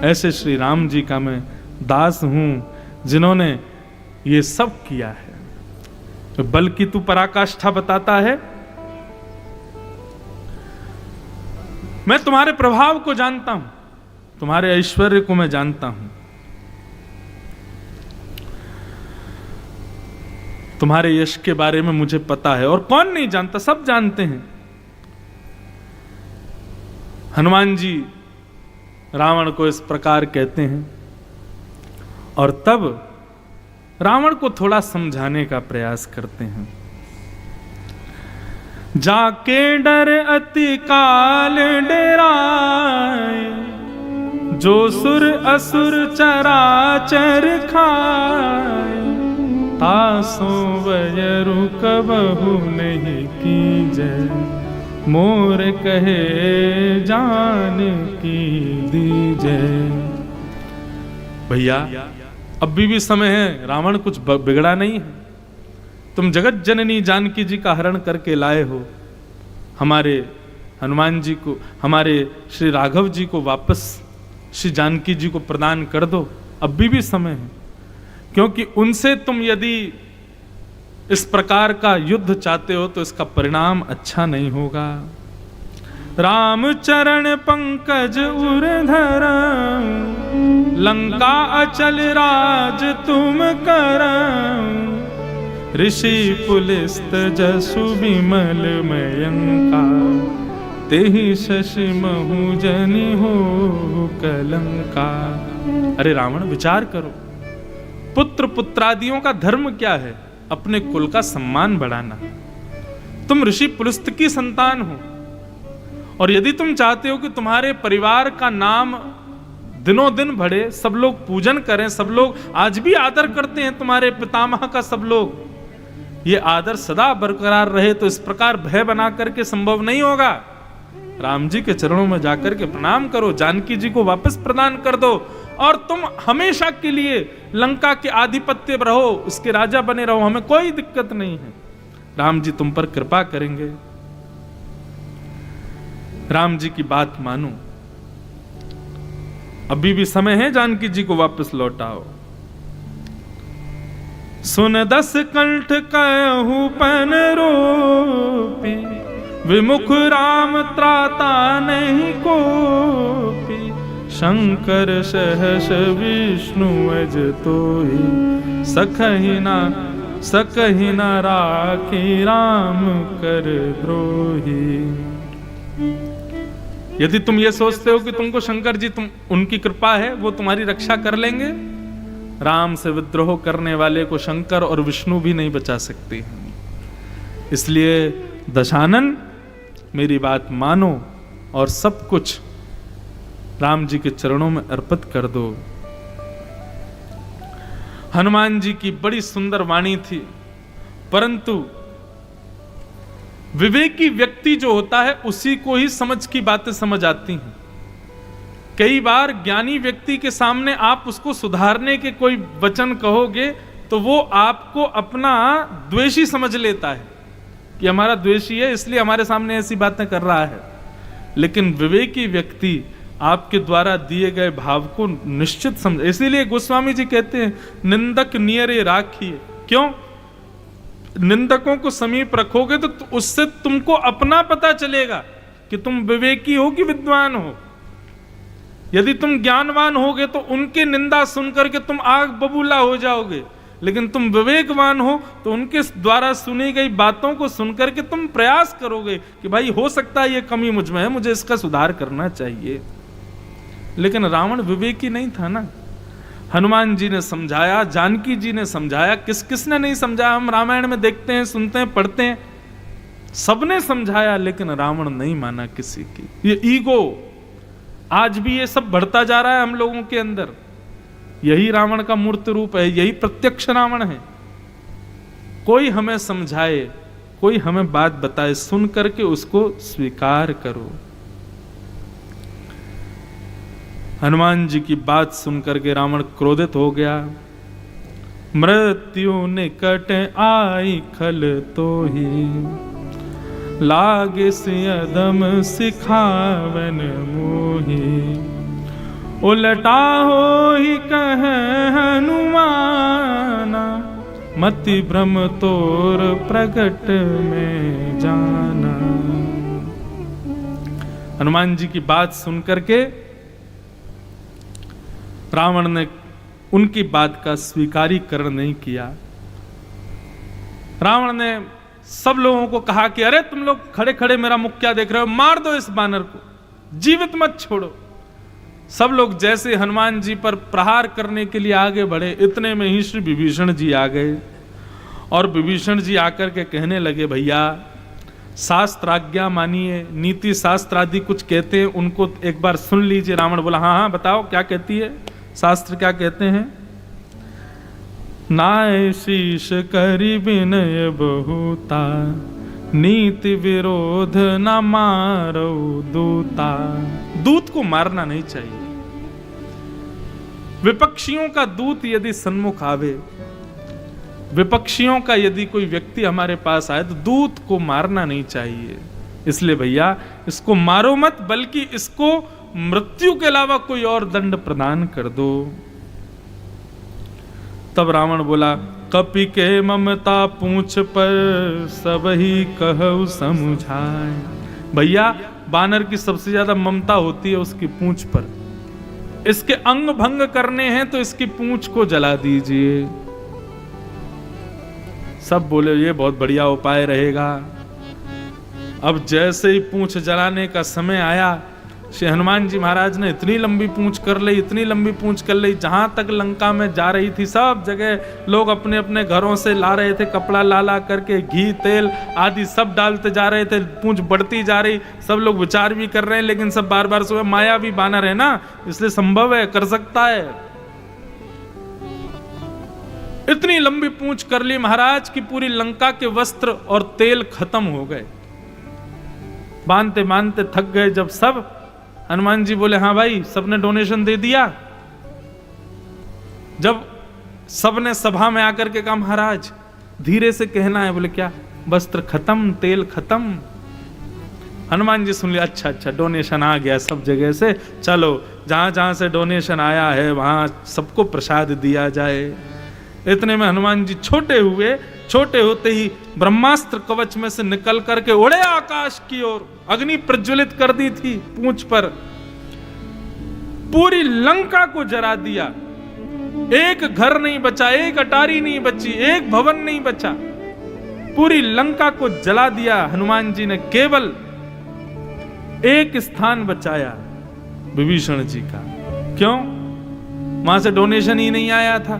ऐसे श्री राम जी का मैं दास हूं जिन्होंने ये सब किया है। तो बल की तू पराकाष्ठा बताता है, मैं तुम्हारे प्रभाव को जानता हूं, तुम्हारे ऐश्वर्य को मैं जानता हूं, तुम्हारे यश के बारे में मुझे पता है। और कौन नहीं जानता, सब जानते हैं। हनुमान जी रावण को इस प्रकार कहते हैं और तब रावण को थोड़ा समझाने का प्रयास करते हैं। जाके डर अति काल डेराए, जो सुर असुर चराचर खाए, तासो वयरु कबहु नहीं कीजै, मोर कहे जान की दीजै। भैया अभी भी समय है, रावण कुछ बिगड़ा नहीं है। तुम जगत जननी जानकी जी का हरण करके लाए हो, हमारे हनुमान जी को, हमारे श्री राघव जी को वापस श्री जानकी जी को प्रदान कर दो। अभी भी समय है, क्योंकि उनसे तुम यदि इस प्रकार का युद्ध चाहते हो तो इसका परिणाम अच्छा नहीं होगा। राम चरण पंकज उर्धर, लंका अचल राज तुम कर, ऋषि पुलिस्त जसु विमल मयंका, तेहि शशि महु जनि हो कलंका। अरे रावण, विचार करो, पुत्र पुत्रादियों का धर्म क्या है? अपने कुल का सम्मान बढ़ाना। तुम ऋषि पुलस्त की संतान हो, और यदि तुम चाहते हो कि तुम्हारे परिवार का नाम दिनों दिन बढ़े, सब लोग पूजन करें, सब लोग आज भी आदर करते हैं तुम्हारे पितामह का, सब लोग ये आदर सदा बरकरार रहे, तो इस प्रकार भय बना करके संभव नहीं होगा। राम जी के चरणों में जाकर के प्रणाम करो, जानकी जी को वापस प्रदान कर दो, और तुम हमेशा के लिए लंका के आधिपत्य रहो, उसके राजा बने रहो, हमें कोई दिक्कत नहीं है। राम जी तुम पर कृपा करेंगे। राम जी की बात मानो, अभी भी समय है, जानकी जी को वापस लौटाओ। सुन 10 कंठ कहूं पन रोपी, विमुख राम त्राता नहीं कोपी, शंकर सहस विष्णु अज तोहि, सकहि ना राखी राम कर द्रोही। यदि तुम ये सोचते हो कि तुमको शंकर जी, तुम उनकी कृपा है, वो तुम्हारी रक्षा कर लेंगे, राम से विद्रोह करने वाले को शंकर और विष्णु भी नहीं बचा सकते। इसलिए दशानन, मेरी बात मानो और सब कुछ राम जी के चरणों में अर्पित कर दो। हनुमान जी की बड़ी सुंदर वाणी थी, परंतु विवेकी व्यक्ति जो होता है उसी को ही समझ की बातें समझ आती हैं। कई बार ज्ञानी व्यक्ति के सामने आप उसको सुधारने के कोई वचन कहोगे तो वो आपको अपना द्वेषी समझ लेता है। कि हमारा द्वेषी है इसलिए हमारे सामने ऐसी बातें कर रहा है। लेकिन विवेकी व्यक्ति आपके द्वारा दिए गए भाव को निश्चित समझ, इसीलिए गोस्वामी जी कहते हैं निंदक नियरे राखिए। क्यों? निंदकों को समीप रखोगे तो उससे तुमको अपना पता चलेगा कि तुम विवेकी हो कि विद्वान हो। यदि तुम ज्ञानवान होगे तो उनकी निंदा सुनकर के तुम आग बबूला हो जाओगे, लेकिन तुम विवेकवान हो तो उनके द्वारा सुनी गई बातों को सुनकर के तुम प्रयास करोगे कि भाई हो सकता है ये कमी मुझ में है, मुझे इसका सुधार करना चाहिए। लेकिन रावण विवेकी नहीं था ना। हनुमान जी ने समझाया, जानकी जी ने समझाया, किसने नहीं समझाया? हम रामायण में देखते हैं, सुनते हैं, पढ़ते हैं, सबने समझाया, लेकिन रावण नहीं माना किसी की। ये ईगो आज भी ये सब बढ़ता जा रहा है हम लोगों के अंदर। यही रावण का मूर्त रूप है, यही प्रत्यक्ष रावण है। कोई हमें समझाए, कोई हमें बात बताए, सुन करके उसको स्वीकार करो। हनुमान जी की बात सुनकर के रावण क्रोधित हो गया। मृत्यु निकट आई खल तो ही, लागे सियदम सिखावन मोही। उलटा हो ही कह हनुमाना, मति भ्रम तोर प्रगट में जाना। हनुमान जी की बात सुनकर के रावण ने उनकी बात का स्वीकारीकरण नहीं किया। रावण ने सब लोगों को कहा कि अरे तुम लोग खड़े खड़े मेरा मुख क्या देख रहे हो, मार दो इस बानर को, जीवित मत छोड़ो। सब लोग जैसे हनुमान जी पर प्रहार करने के लिए आगे बढ़े, इतने में ही श्री विभीषण जी आ गए। और विभीषण जी आकर के कहने लगे, भैया शास्त्र आज्ञा मानिए, नीति शास्त्र आदि कुछ कहते हैं, उनको एक बार सुन लीजिए। रावण बोला, हाँ हाँ बताओ क्या कहती है, शास्त्र क्या कहते हैं? नाय शीश करी विनय बहुता, नीति विरोध न मारो दूता। दूत को मारना नहीं चाहिए। विपक्षियों का दूत यदि सन्मुख आवे, विपक्षियों का यदि कोई व्यक्ति हमारे पास आए तो दूत को मारना नहीं चाहिए। इसलिए भैया इसको मारो मत, बल्कि इसको मृत्यु के अलावा कोई और दंड प्रदान कर दो। तब रावण बोला, कपि के ममता पूंछ पर सब ही कहु समुझाए। भैया बानर की सबसे ज्यादा ममता होती है उसकी पूंछ पर। इसके अंग भंग करने हैं तो इसकी पूंछ को जला दीजिए। सब बोले ये बहुत बढ़िया उपाय रहेगा। अब जैसे ही पूंछ जलाने का समय आया, श्री हनुमान जी महाराज ने इतनी लंबी पूंछ कर ली, इतनी लंबी पूंछ कर ली, जहां तक लंका में जा रही थी सब जगह लोग अपने अपने घरों से ला रहे थे, कपड़ा ला ला करके घी तेल आदि सब डालते जा रहे थे। पूंछ बढ़ती जा रही, सब लोग विचार भी कर रहे हैं, लेकिन सब बार बार सोचे माया भी बानर है ना, इसलिए संभव है, कर सकता है। इतनी लंबी पूंछ कर ली महाराज की पूरी लंका के वस्त्र और तेल खत्म हो गए। बांधते बांधते थक गए। जब सब, हनुमान जी बोले हाँ भाई सबने डोनेशन दे दिया। जब सबने सभा में आकर के कहा महाराज धीरे से कहना है, बोले क्या, वस्त्र खत्म, तेल खत्म। हनुमान जी सुन लिया, अच्छा अच्छा डोनेशन आ गया सब जगह से, चलो जहां जहां से डोनेशन आया है वहां सबको प्रसाद दिया जाए। इतने में हनुमान जी छोटे हुए, छोटे होते ही ब्रह्मास्त्र कवच में से निकल करके उड़े आकाश की ओर। अग्नि प्रज्वलित कर दी थी पूंछ पर, पूरी लंका को जरा दिया। एक घर नहीं बचा, एक अटारी नहीं बची, एक भवन नहीं बचा, पूरी लंका को जला दिया। हनुमान जी ने केवल एक स्थान बचाया, विभीषण जी का। क्यों? वहां से डोनेशन ही नहीं आया था,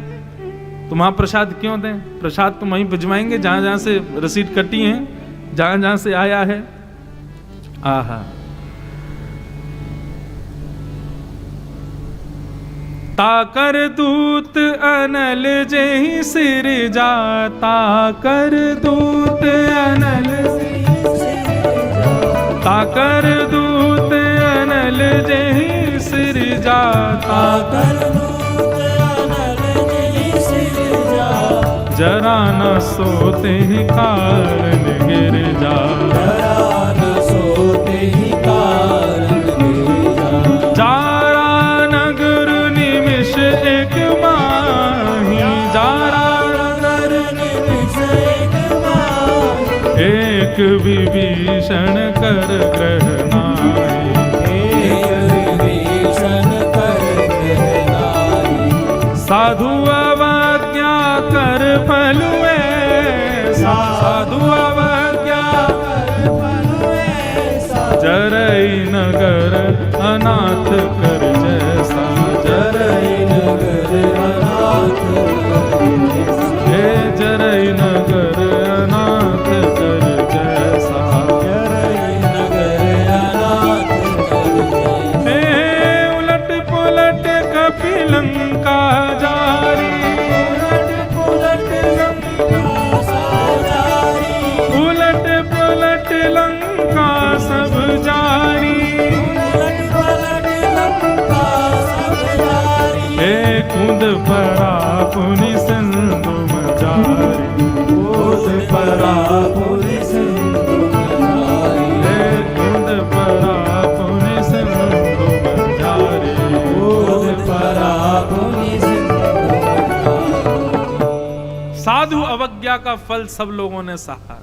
तो वहां प्रसाद क्यों दें? प्रसाद तो वहीं भिजवाएंगे जहां जहां से रसीद कटी है, जहां जहां से आया है। आहा, ताकर दूत अनल जेहि सिर जा, ताकर दूत अनल, ताकर दूत अनल जेहि सिर जा, ताकर दूत अनल जेहि सिर जा, जरा न सोते ही कारण गिर जा, डरा न सोते ही कारण गिर जा। जारा नगर निमिष एक माही, जारा नगर निमिष एक माही, एक विभीषण कर ग्रह नाहि, एक विभीषण कर ग्रह नाहि। साधु अवज्ञा कर फल ऐसा, साधु अवज्ञा कर फल ऐसा, जरई नगर अनाथ कर जैसा, जरई नगर अनाथ कर जैसा, हे जरई नगर अनाथ कर जैसा, जरई नगर अनाथ कर जैसा। हे उलट पुलट कपिलंका जारी, उलट पुलट लंका साजारी, उलट पुलट लंका सब जारी, उलट पलट लंका सब जारी। हे कूद पड़ा पुनि सिंधु मजारी, कूद पड़ा पुनि सिंधु मजारी, हे कूद पड़ा पुनि सिंधु मजारी, कूद पड़ा पुनि सिंधु मजारी। साधु अवज्ञा का फल सब लोगों ने सहा।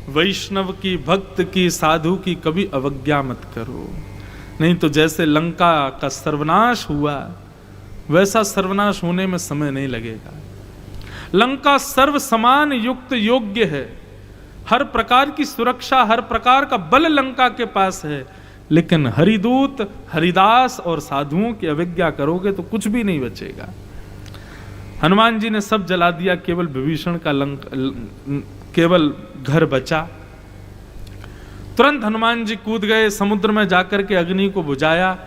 वैष्णव की, भक्त की, साधु की कभी अवज्ञा मत करो, नहीं तो जैसे लंका का सर्वनाश हुआ वैसा सर्वनाश होने में समय नहीं लगेगा। लंका सर्व समान युक्त योग्य है, हर प्रकार की सुरक्षा, हर प्रकार का बल लंका के पास है, लेकिन हरिदूत, हरिदास और साधुओं की अवज्ञा करोगे तो कुछ भी नहीं बचेगा। हनुमान जी ने सब जला दिया, केवल विभीषण का केवल घर बचा। तुरंत हनुमान जी कूद गए, समुद्र में जाकर के अग्नि को बुझाया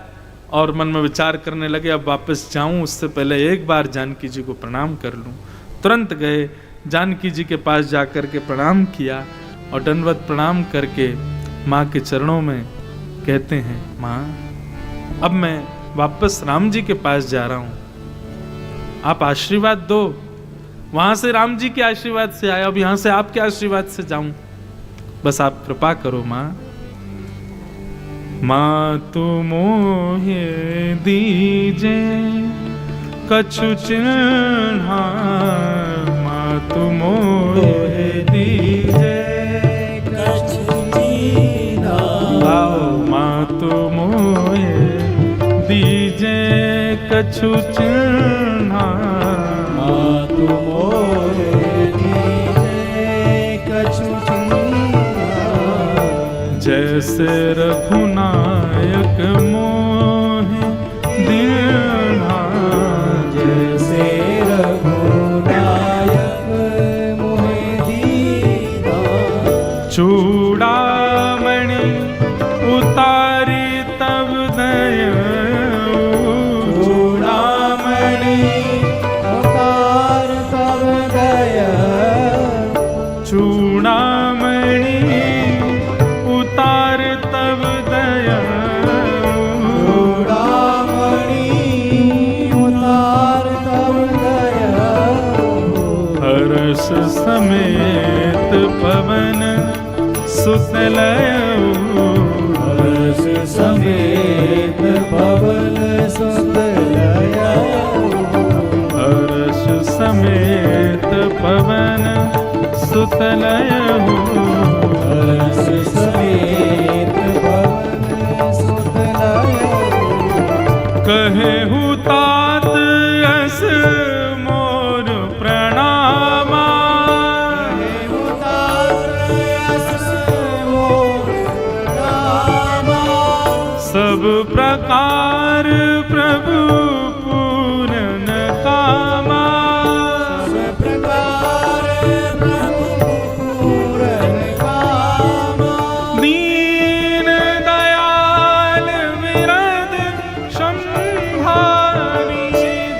और मन में विचार करने लगे अब वापस जाऊं उससे पहले एक बार जानकी जी को प्रणाम कर लूं। तुरंत गए, जानकी जी के पास जाकर के प्रणाम किया और दंडवत प्रणाम करके माँ के चरणों में कहते हैं, माँ अब मैं वापस राम जी के पास जा रहा हूं, आप आशीर्वाद दो। वहां से राम जी के आशीर्वाद से आया, अब यहां से आपके आशीर्वाद से जाऊं, बस आप कृपा करो मां। मां तू मोहे दीजे कछु चिन्हा, मां तू मोहे दीजे कछु चिन्हा, आओ मां तू मोहे दीजे कछु चिन्हा, मां तू मोहे दीजे कछु चिन्हा। जैसे रघुनायक मोहे दीन्हा, जैसे रघुनायक मोहे दीन्हा। चूड़ामणि उतारी तब दया, चूड़ामणि उतार तब दया, चूड़ामणि उतार तब दया, चूड़ामणि उतार तब दया। हर्ष समेत पवन सुत लयऊ, हर्ष समेत पवन सुत लयऊ, हर्ष समेत पवन सुत लयऊ, हर्ष समेत पवन सुत लयऊ। कहेहु तात यस मोर प्रणामा, कहेहु तात यस मोर प्रणामा। सब प्रकार प्रभु पूरन कामा, सब प्रकार प्रभु पूरन कामा। दीन दयाल विरद संभारी,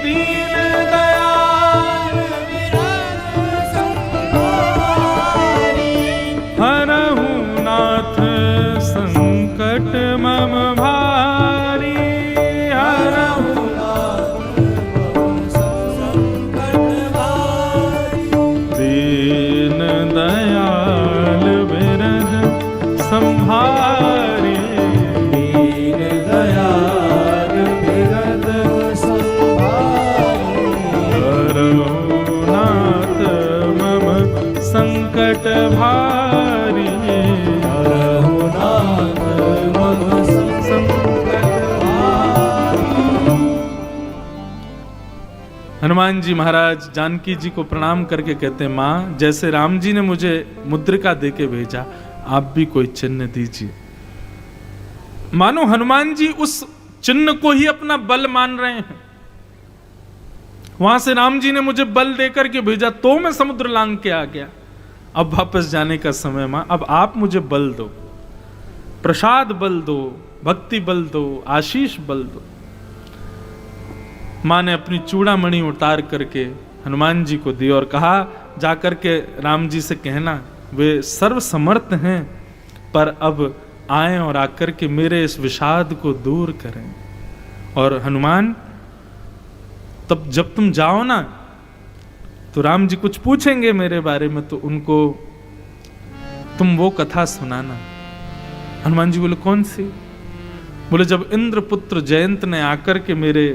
दीन दयाल विरद संभारी। हरहु नाथ संकट मम भारी, हरहु हनुमान जी महाराज जानकी जी को प्रणाम करके कहते हैं, माँ जैसे राम जी ने मुझे मुद्रिका देके भेजा, आप भी कोई चिन्ह दीजिए। मानो हनुमान जी उस चिन्ह को ही अपना बल मान रहे हैं। वहां से राम जी ने मुझे बल देकर के भेजा तो मैं समुद्र लांग के आ गया। अब वापस जाने का समय मां, अब आप मुझे बल दो, प्रसाद बल दो, भक्ति बल दो, आशीष बल दो। मां ने अपनी चूड़ामणि उतार करके हनुमान जी को दी और कहा, जाकर के राम जी से कहना वे सर्वसमर्थ हैं, पर अब आए और आकर के मेरे इस विषाद को दूर करें। और हनुमान, तब जब तुम जाओ ना तो राम जी कुछ पूछेंगे मेरे बारे में, तो उनको तुम वो कथा सुनाना। हनुमान जी बोले, कौन सी? बोले, जब इंद्रपुत्र जयंत ने आकर के मेरे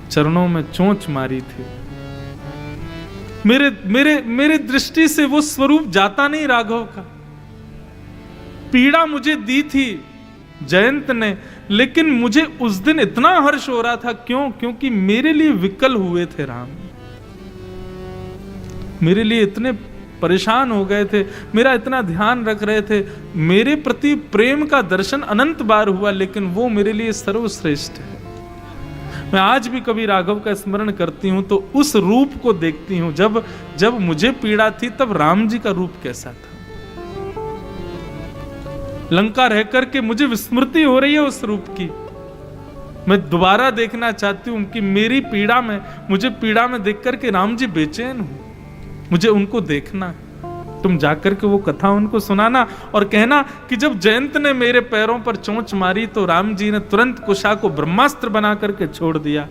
चरणों में चोंच मारी थी, मेरे मेरे मेरे दृष्टि से वो स्वरूप जाता नहीं राघव का। पीड़ा मुझे दी थी जयंत ने, लेकिन मुझे उस दिन इतना हर्ष हो रहा था। क्यों? क्योंकि मेरे लिए विकल हुए थे राम, मेरे लिए इतने परेशान हो गए थे, मेरा इतना ध्यान रख रहे थे, मेरे प्रति प्रेम का दर्शन अनंत बार हुआ, लेकिन वो मेरे लिए सर्वश्रेष्ठ है। मैं आज भी कभी राघव का स्मरण करती हूं तो उस रूप को देखती हूं, जब मुझे पीड़ा थी तब राम जी का रूप कैसा था। लंका रह करके मुझे विस्मृति हो रही है उस रूप की। मैं दोबारा देखना चाहती हूं कि मेरी पीड़ा में, मुझे पीड़ा में देख करके राम जी बेचैन हो, मुझे उनको देखना है। तुम जाकर के वो कथा उनको सुनाना और कहना कि जब जयंत ने मेरे पैरों पर चोंच मारी तो राम जी ने तुरंत कुशा को ब्रह्मास्त्र बना करके छोड़ दिया।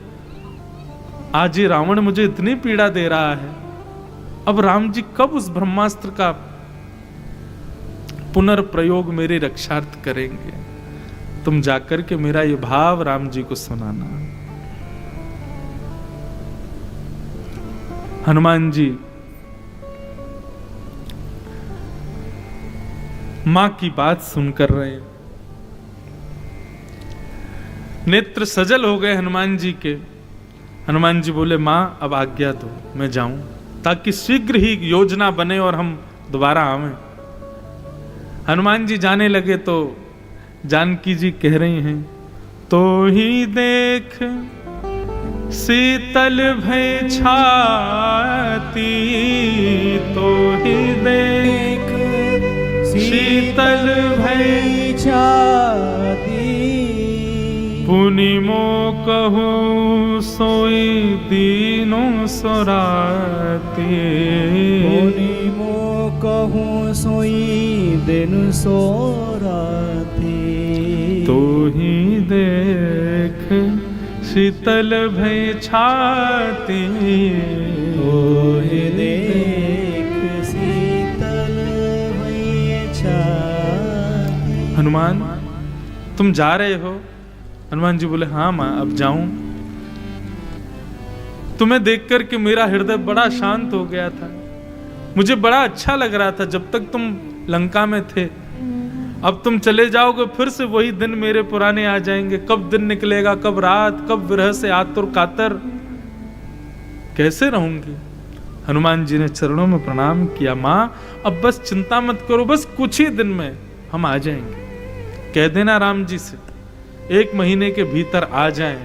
आज ये रावण मुझे इतनी पीड़ा दे रहा है, अब राम जी कब उस ब्रह्मास्त्र का पुनर्प्रयोग मेरे रक्षार्थ करेंगे? तुम जाकर के मेरा ये भाव राम जी को सुनाना। हनुमान जी मां की बात सुनकर रहे, नेत्र सजल हो गए हनुमान जी के। हनुमान जी बोले, मां अब आज्ञा दो, मैं जाऊं, ताकि शीघ्र ही योजना बने और हम दोबारा आवें। हनुमान जी जाने लगे तो जानकी जी कह रही हैं, तो ही देख शीतल भय छाती, तो ही देख शीतल भय छाती, पुनि मो कहूँ सोई दीनों सोराती, पुनि मो कहूँ सोई दिन सोराती, तो ही देख शीतल भय छाती, तो ही देख शीतल भय छाती। हनुमान तुम जा रहे हो? हनुमान जी बोले, हाँ मां अब जाऊं। तुम्हें देख करके मेरा हृदय बड़ा शांत हो गया था, मुझे बड़ा अच्छा लग रहा था जब तक तुम लंका में थे। अब तुम चले जाओगे, फिर से वही दिन मेरे पुराने आ जाएंगे। कब दिन निकलेगा, कब रात, कब विरह से आतुर कातर, कैसे रहूंगी? हनुमान जी ने चरणों में प्रणाम किया, मां अब बस चिंता मत करो, बस कुछ ही दिन में हम आ जाएंगे। कह देना राम जी से 1 महीने के भीतर आ जाएं,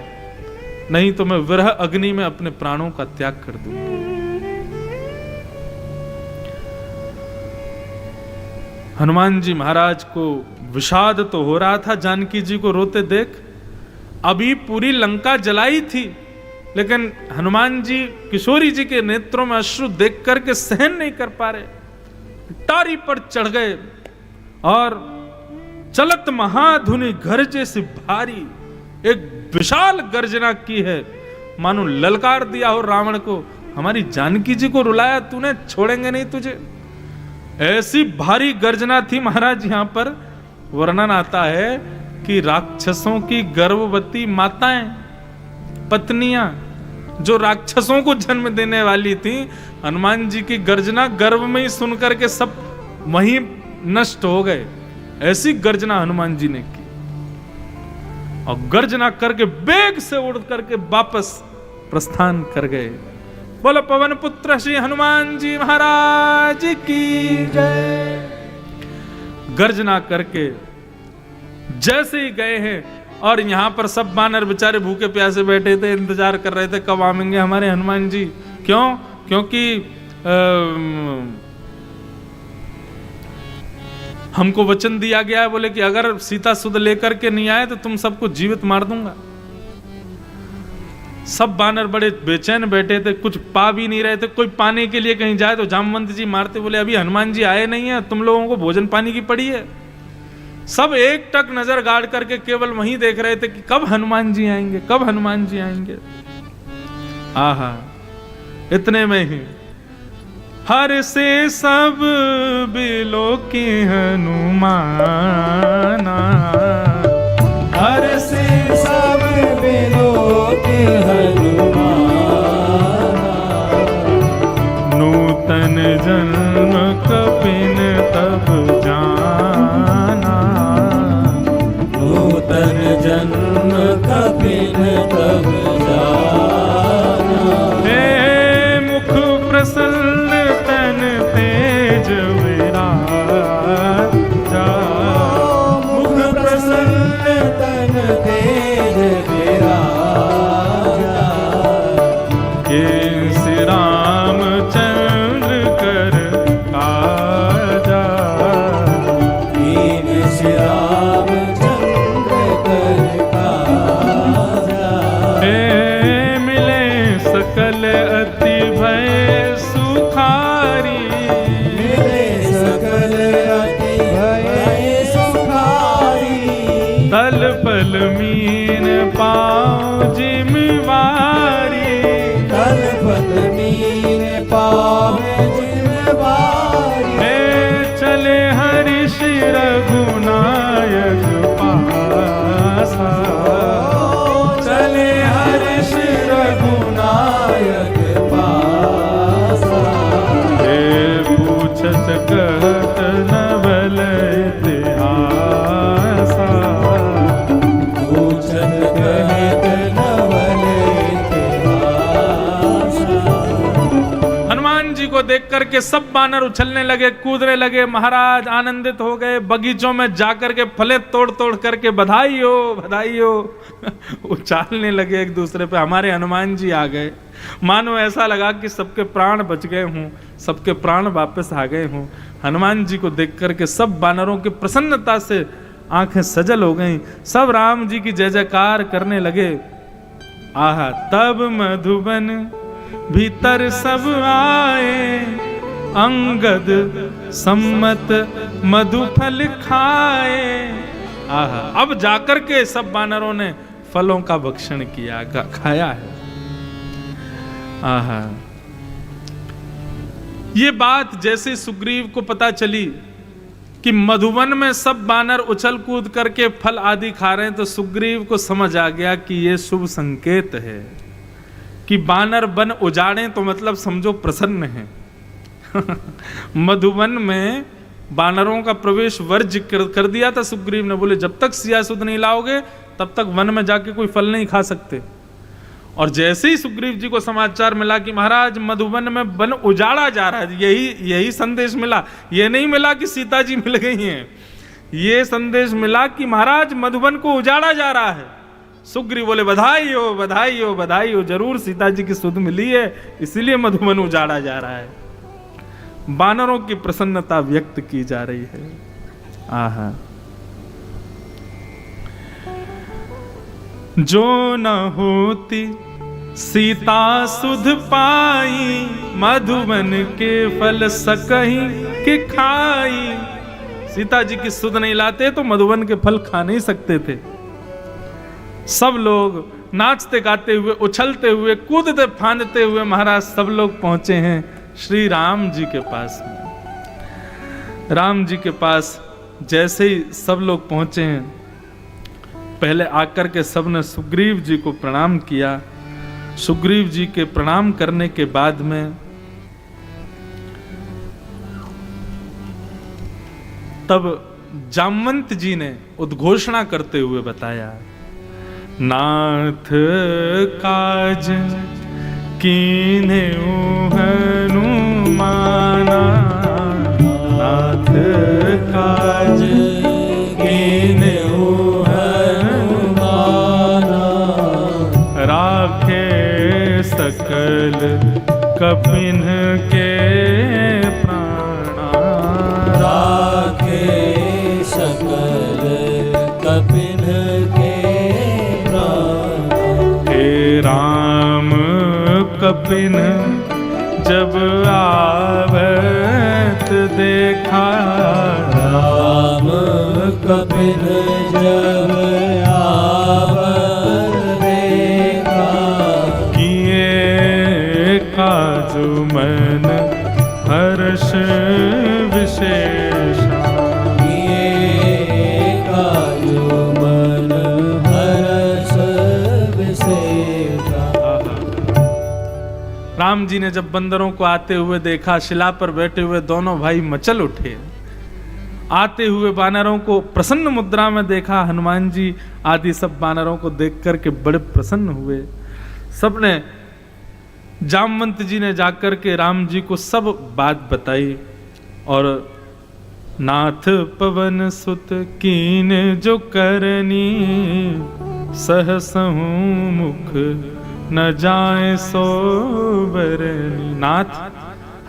नहीं तो मैं विरह अग्नि में अपने प्राणों का त्याग कर दूंगा। हनुमान जी महाराज को विषाद तो हो रहा था जानकी जी को रोते देख। अभी पूरी लंका जलाई थी, लेकिन हनुमान जी किशोरी जी के नेत्रों में अश्रु देख करके सहन नहीं कर पा रहे, टारी पर चढ़ गए और चलत महाधुनि गर्जे से भारी एक विशाल गर्जना की है, मानो ललकार दिया हो रावण को, हमारी जानकी जी को रुलाया तूने, छोड़ेंगे नहीं तुझे। ऐसी भारी गर्जना थी महाराज। यहां पर वर्णन आता है कि राक्षसों की गर्भवती माताएं, पत्नियां जो राक्षसों को जन्म देने वाली थी, हनुमान जी की गर्जना गर्भ में ही सुन करके सब वहीं नष्ट हो गए। ऐसी गर्जना हनुमान जी ने की और गर्जना करके बेग से उड़ करके वापस प्रस्थान कर गए। बोलो पवन पुत्र श्री हनुमान जी महाराज की जय। गर्जना करके जैसे ही गए हैं, और यहां पर सब बानर बेचारे भूखे प्यासे बैठे थे, इंतजार कर रहे थे कब आएंगे हमारे हनुमान जी। क्यों? क्योंकि हमको वचन दिया गया है, बोले कि अगर सीता सुध लेकर के नहीं आए तो तुम सबको जीवित मार दूंगा। सब बानर बड़े बेचैन बैठे थे, कुछ पा भी नहीं रहे थे। कोई पाने के लिए कहीं जाए तो जामवंत जी मारते, बोले अभी हनुमान जी आए नहीं है, तुम लोगों को भोजन पानी की पड़ी है। सब एक टक नजर गाड़ करके केवल वहीं देख रहे थे कि कब हनुमान जी आएंगे, कब हनुमान जी आएंगे। आहा, इतने में ही हर से सब बिलो की हनुमाना, हर से सब बिलो के हनुमाना, नूतन जन्म कपिन तब जाना, नूतन जन्म कपिन तब जाना। हे मुख प्रसन्न तन तेज विराजा, मुख प्रसन्न तन तेज विराजा, केसि रामचंद्र कर काजा, केसि रामचंद्र कर काजा। हे मिले सकल अति भय सुखारी, मिले सकल अति भय सुखारी, तल पल मीन पाँव जिम्मेवारी, तल पल मीन पाव जिम्मेवारी। हे चले हरिष रघुनायक पासा, चले हर्ष रघुनायक पासा, हे पूछत कहत नवल इतिहासा, पूछत कहत नवल इतिहासा। हनुमान जी को देख करके सब बानर उछलने लगे, कूदने लगे। महाराज आनंदित हो गए, बगीचों में जाकर के फले तोड़ तोड़ करके बधाई हो बधाई हो उछालने लगे एक दूसरे पे, हमारे हनुमान जी आ गए। मानो ऐसा लगा कि सबके प्राण बच गए हों, सबके प्राण वापस आ गए हों। हनुमान जी को देख करके सब बानरों की प्रसन्नता से आंखें सजल हो गईं, सब राम जी की जय जयकार करने लगे। आहा, तब मधुबन भीतर सब आए, अंगद सम्मत मधुफल खाए। आहा, अब जाकर के सब बानरों ने फलों का भक्षण किया, खाया है। आहा, ये बात जैसे सुग्रीव को पता चली कि मधुवन में सब बानर उछल कूद करके फल आदि खा रहे हैं, तो सुग्रीव को समझ आ गया कि ये शुभ संकेत है कि बानर वन उजाड़ें तो मतलब समझो प्रसन्न है। मधुवन में बानरों का प्रवेश वर्ज्य कर दिया था सुग्रीव ने, बोले जब तक सियासुद नहीं लाओगे तब तक वन में जाके कोई फल नहीं खा सकते। और जैसे ही सुग्रीव जी को समाचार मिला कि महाराज मधुवन में वन उजाड़ा जा रहा है, यही संदेश मिला, ये नहीं मिला कि सीता जी मिल गई हैं, ये संदेश मिला कि महाराज मधुवन को उजाड़ा जा रहा है। सुग्रीव बोले बधाई हो बधाई हो बधाई हो, जरूर सीता जी की सुध मिली है, इसीलिए मधुवन उजाड़ा जा रहा है। बानरों की प्रसन्नता व्यक्त की जा रही है। आहा, जो न होती सीता सुध पाई, मधुवन के फल सकही के खाई। सीता जी की सुध नहीं लाते तो मधुवन के फल खा नहीं सकते थे। सब लोग नाचते गाते हुए, उछलते हुए, कूदते फांदते हुए महाराज सब लोग पहुंचे हैं श्री राम जी के पास में। राम जी के पास जैसे ही सब लोग पहुंचे हैं, पहले आकर के सबने सुग्रीव जी को प्रणाम किया। सुग्रीव जी के प्रणाम करने के बाद में तब जामवंत जी ने उद्घोषणा करते हुए बताया नाथ काज कीन्हु हनुमाना, नाथ काज कीन्हु हनुमाना, राखे सकल कपिन के प्राणा, राखे सकल कपिन के प्राणा। हे राम कपिन जब आवत देखा, राम कपिन जब आवत देखा, किए काजु मन हर्ष विशेषा, किए काजु मन हर्ष विशेषा। राम जी ने जब बंदरों को आते हुए देखा, शिला पर बैठे हुए दोनों भाई मचल उठे। आते हुए बानरों को प्रसन्न मुद्रा में देखा, हनुमान जी आदि सब बानरों को देख करके बड़े प्रसन्न हुए। सबने, जामवंत जी ने जाकर के राम जी को सब बात बताई, और नाथ पवन सुत कीन जो करनी, सहसहु मुख न जाए सो बरनी। नाथ,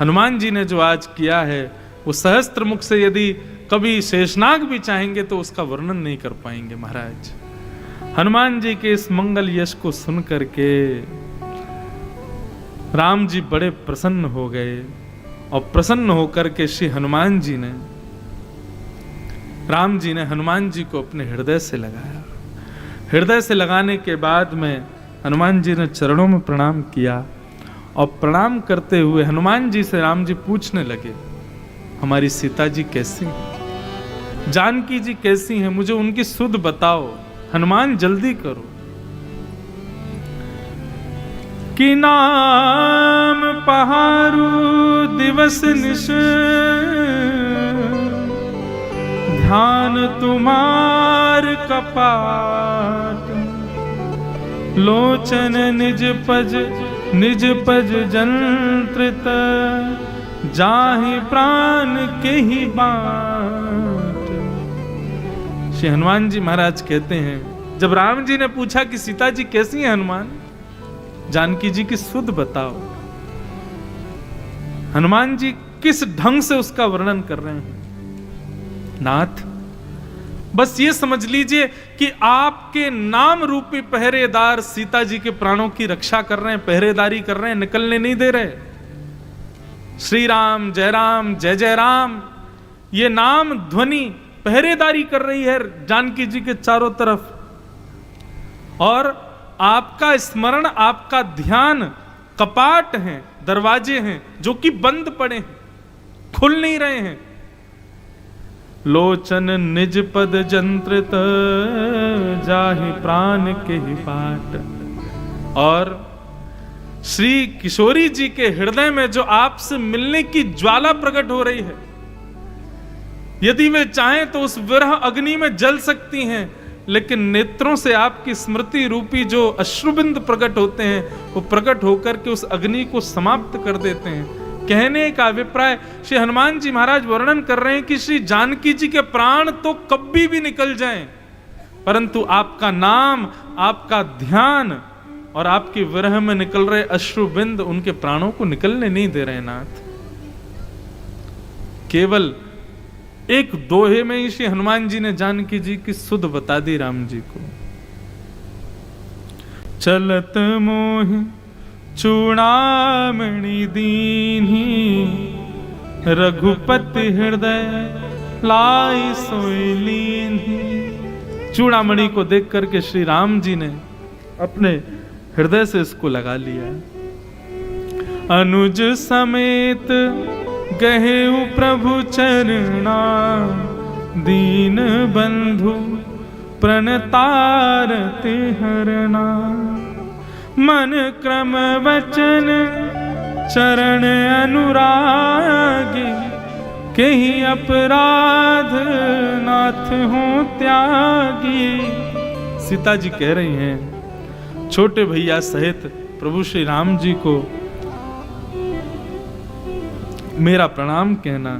हनुमान जी ने जो आज किया है वो सहस्त्र मुख से यदि कभी शेषनाग भी चाहेंगे तो उसका वर्णन नहीं कर पाएंगे महाराज। हनुमान जी के इस मंगल यश को सुन करके राम जी बड़े प्रसन्न हो गए, और प्रसन्न होकर के श्री हनुमान जी ने, राम जी ने हनुमान जी को अपने हृदय से लगाया। हृदय से लगाने के बाद में हनुमान जी ने चरणों में प्रणाम किया, और प्रणाम करते हुए हनुमान जी से राम जी पूछने लगे, हमारी सीता जी कैसी हैं? जानकी जी कैसी हैं? मुझे उनकी सुध बताओ, हनुमान जल्दी करो। कि नाम पहारू दिवस निश, ध्यान तुम्हार कपाट, लोचन निज पज जंत्रित, जाहि प्राण के ही बाट। श्री हनुमान जी महाराज कहते हैं, जब राम जी ने पूछा कि सीता जी कैसी हैं हनुमान, जानकी जी की सुध बताओ, हनुमान जी किस ढंग से उसका वर्णन कर रहे हैं। नाथ, बस ये समझ लीजिए कि आपके नाम रूपी पहरेदार सीता जी के प्राणों की रक्षा कर रहे हैं, पहरेदारी कर रहे हैं, निकलने नहीं दे रहे। श्री राम जय राम, ये नाम ध्वनि पहरेदारी कर रही है जानकी जी के चारों तरफ, और आपका स्मरण, आपका ध्यान कपाट हैं, दरवाजे हैं जो कि बंद पड़े हैं, खुल नहीं रहे हैं। लोचन निज पद जंत्रित, जाहि प्राण के ही बाट। और श्री किशोरी जी के हृदय में जो आपसे मिलने की ज्वाला प्रकट हो रही है, यदि वे चाहें तो उस विरह अग्नि में जल सकती हैं, लेकिन नेत्रों से आपकी स्मृति रूपी जो अश्रुबिंद प्रकट होते हैं, वो प्रकट होकर के उस अग्नि को समाप्त कर देते हैं। कहने का अभिप्राय, श्री हनुमान जी महाराज वर्णन कर रहे हैं कि श्री जानकी जी के प्राण तो कभी भी निकल जाएं, परंतु आपका नाम, आपका ध्यान और आपके विरह में निकल रहे अश्रुबिंद उनके प्राणों को निकलने नहीं दे रहे। नाथ, केवल एक दोहे में ही श्री हनुमान जी ने जानकी जी की सुध बता दी राम जी को। चलत मोहि चूड़ामणि दीन्ही, रघुपति हृदय लाई सोई लीन्ही। चूड़ामणि को देख करके श्री राम जी ने अपने हृदय से इसको लगा लिया। अनुज समेत गहेउ प्रभु चरणा, दीन बंधु प्रणतारते हरना। मन क्रम वचन चरण अनुरागी, कहीं अपराध नाथ हो त्यागी। सीता जी कह रही हैं छोटे भैया सहित प्रभु श्री राम जी को मेरा प्रणाम कहना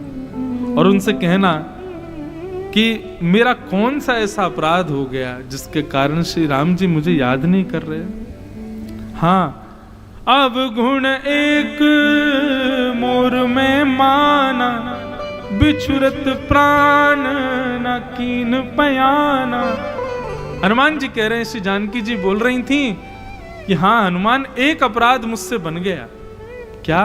और उनसे कहना कि मेरा कौन सा ऐसा अपराध हो गया जिसके कारण श्री राम जी मुझे याद नहीं कर रहे। हाँ, अब गुण एक मोर में माना, बिछुरत प्राण न कीन पयाना। हनुमान जी कह रहे हैं, श्री जानकी जी बोल रही थी कि हाँ हनुमान, एक अपराध मुझसे बन गया। क्या?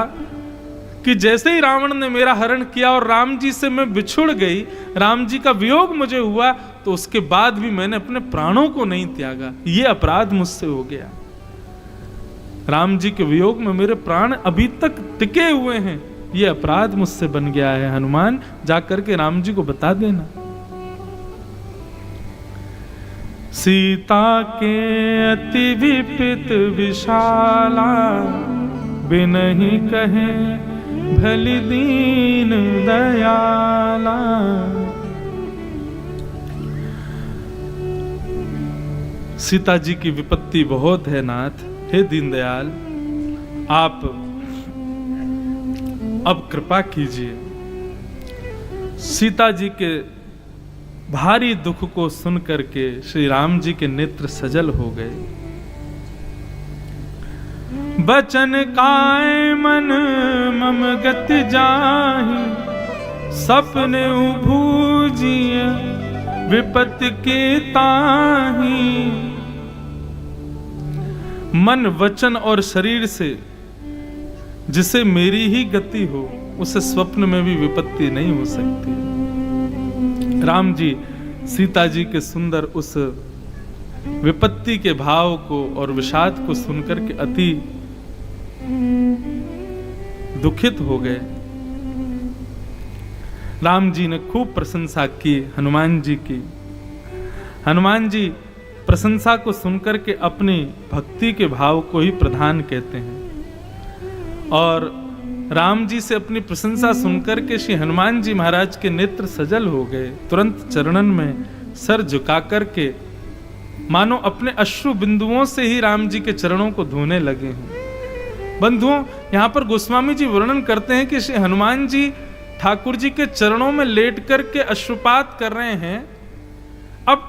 कि जैसे ही रावण ने मेरा हरण किया और राम जी से मैं बिछुड़ गई, राम जी का वियोग मुझे हुआ, तो उसके बाद भी मैंने अपने प्राणों को नहीं त्यागा। ये अपराध मुझसे हो गया। राम जी के वियोग में मेरे प्राण अभी तक टिके हुए हैं, ये अपराध मुझसे बन गया है। हनुमान, जाकर के राम जी को बता देना। सीता के अति विपित विशाला, बिनहि कहे भली दीन दयाला। सीता जी की विपत्ति बहुत है नाथ। हे दीनदयाल, आप अब कृपा कीजिए। सीता जी के भारी दुख को सुन करके श्री राम जी के नेत्र सजल हो गए। बचन काय मन मम गति जाहि, सपने उभूजिय विपत्ति के ताहि। मन, वचन और शरीर से जिसे मेरी ही गति हो, उसे स्वप्न में भी विपत्ति नहीं हो सकती। राम जी सीता जी के सुंदर उस विपत्ति के भाव को और विषाद को सुनकर के अति दुखित हो गए। राम जी ने खूब प्रशंसा की हनुमान जी की। हनुमान जी प्रशंसा को सुनकर के अपनी भक्ति के भाव को ही प्रधान कहते हैं। और राम जी से अपनी प्रशंसा सुनकर के श्री हनुमान जी महाराज के नेत्र सजल हो गए। तुरंत चरणन में सर झुका करके मानो अपने अश्रु बिंदुओं से ही राम जी के चरणों को धोने लगे हैं। बंधुओं, यहाँ पर गोस्वामी जी वर्णन करते हैं कि श्री हनुमान जी ठाकुर जी के चरणों में लेट करके अश्रुपात कर रहे हैं। अब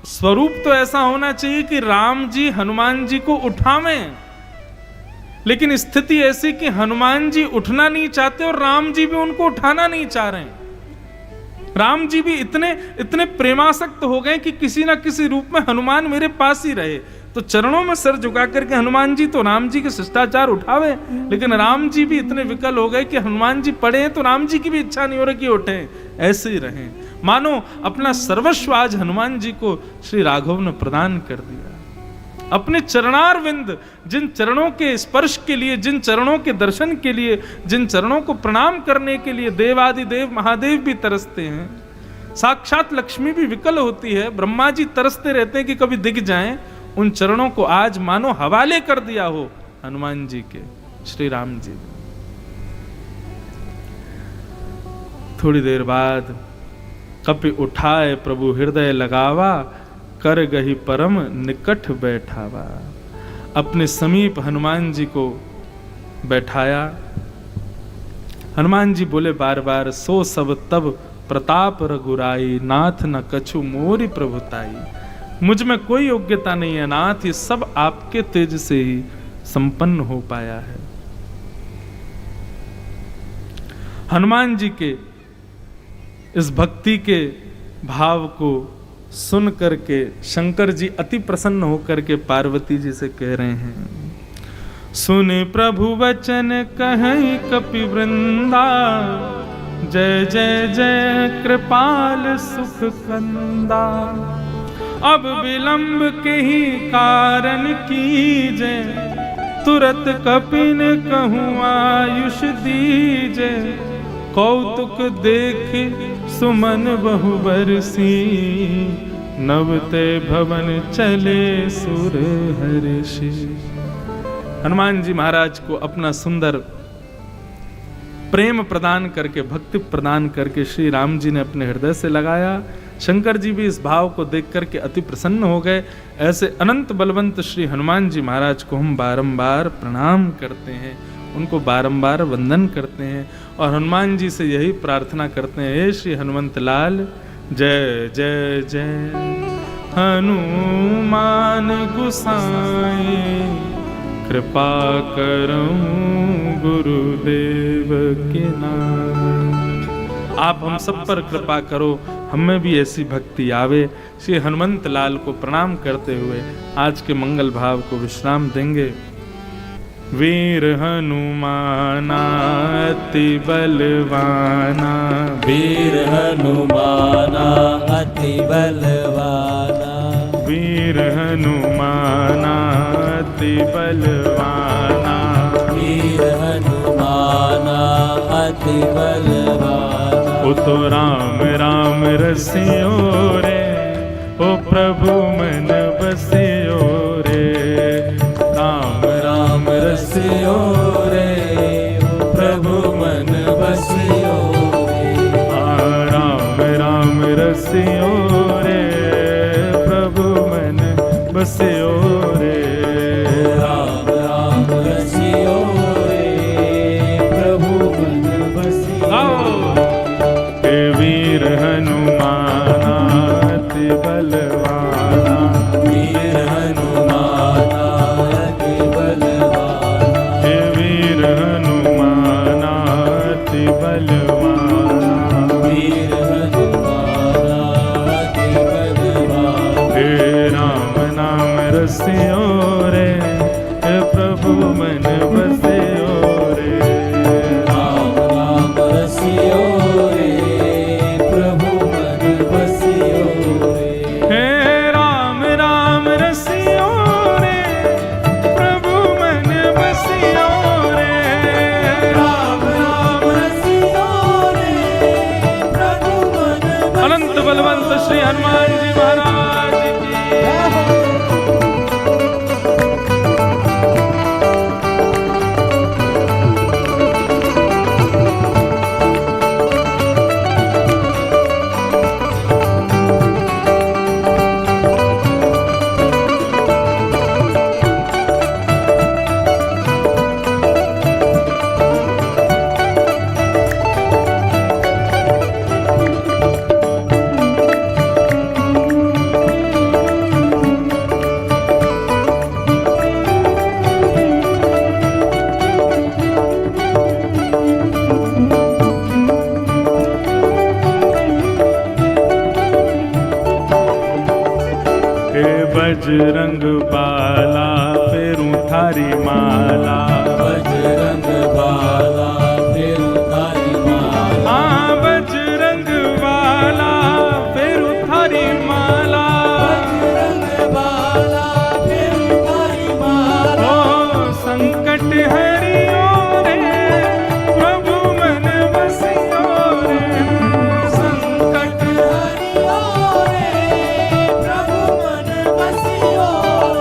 स्वरूप तो ऐसा होना चाहिए कि राम जी हनुमान जी को उठावें, लेकिन स्थिति ऐसी कि हनुमान जी उठना नहीं चाहते और राम जी भी उनको उठाना नहीं चाह रहे हैं। राम जी भी इतने प्रेमासक्त हो गए कि किसी ना किसी रूप में हनुमान मेरे पास ही रहे। तो चरणों में सर झुका करके हनुमान जी तो राम जी के शिष्टाचार उठावे, लेकिन राम जी भी इतने विकल हो गए कि हनुमान जी पड़े हैं तो राम जी की भी इच्छा नहीं हो रही कि उठे, ऐसे ही रहे। मानो अपना सर्वस्व आज हनुमान जी को श्री राघव ने प्रदान कर दिया। अपने चरणारविंद, जिन चरणों के स्पर्श के लिए, जिन चरणों के दर्शन के लिए, जिन चरणों को प्रणाम करने के लिए देवादिदेव महादेव भी तरसते हैं, साक्षात लक्ष्मी भी विकल होती है, ब्रह्मा जी तरसते रहते हैं कि कभी दिख जाएं, उन चरणों को आज मानो हवाले कर दिया हो हनुमान जी के, श्री राम जी। थोड़ी देर बाद कपि उठाए प्रभु हृदय लगावा, कर गही परम निकट बैठावा। अपने समीप हनुमान जी को बैठाया। हनुमान जी बोले बार बार, सो सब तब प्रताप रघुराई, नाथ न कछु मोरी प्रभुताई। मुझ में कोई योग्यता नहीं है नाथ, ये सब आपके तेज से ही संपन्न हो पाया है। हनुमान जी के इस भक्ति के भाव को सुन करके शंकर जी अति प्रसन्न होकर के पार्वती जी से कह रहे हैं, सुन प्रभु वचन कहीं कपि वृंदा, जय जय जय कृपाल सुख कंदा। अब विलंब के ही कारण कीजे, तुरत कपिन कहूँ आयुष दीजे। कौतुक देख सुमन बहु बरसी, नवते भवन चले सुर हर्षि। हनुमान जी महाराज को अपना सुंदर प्रेम प्रदान करके, भक्ति प्रदान करके श्री राम जी ने अपने हृदय से लगाया। शंकर जी भी इस भाव को देख करके अति प्रसन्न हो गए। ऐसे अनंत बलवंत श्री हनुमान जी महाराज को हम बारंबार प्रणाम करते हैं, उनको बारंबार वंदन करते हैं और हनुमान जी से यही प्रार्थना करते हैं, हे श्री हनुमंत लाल जय जय जय हनुमान गुसाई, कृपा करूं गुरुदेव के नाम। आप हम सब पर कृपा करो, हमें भी ऐसी भक्ति आवे। श्री हनुमंत लाल को प्रणाम करते हुए आज के मंगल भाव को विश्राम देंगे। वीर हनुमाना अति बलवाना, वीर हनुमाना अति बलवाना, वीर हनुमाना अति बलवाना, वीर हनुमाना अति बलवाना। ओ तो राम राम रसियो रे, ओ प्रभु मन बसियो रे, राम राम रसियो रे, प्रभु मन बसियो रे। राम राम रसियो रे, प्रभु मन बसियो रे, राम राम रसियो रे, प्रभु मन बसियो। हे वीर हनुमाना अति बलवाना, वीर हनुमाना अति बलवाना, हे वीर हनुमाना अति बलवाना, वीर हनुमाना अति बलवाना। हे राम नाम रसियो रे, हे प्रभु मन बसियो रे, राम राम रसियो रे, प्रभु मन बसियो रे। हे राम राम रसियो रे, प्रभु मन बसियो रे, राम राम रसियो रे, प्रभु मन बसियो। अनंत बलवंत श्री हनुमान जी महाराज की। बजरंग बाला फेरूं थारी माला, बजरंग बाला फेरू थारी माला, हाँ बजरंग बाला फेरूं थारी माला, बजरंग बाला फेरू थारी माला। ओ संकट हरियो रे, प्रभु मन बसियो रे, संकट हरियो रे, प्रभु मन बसियो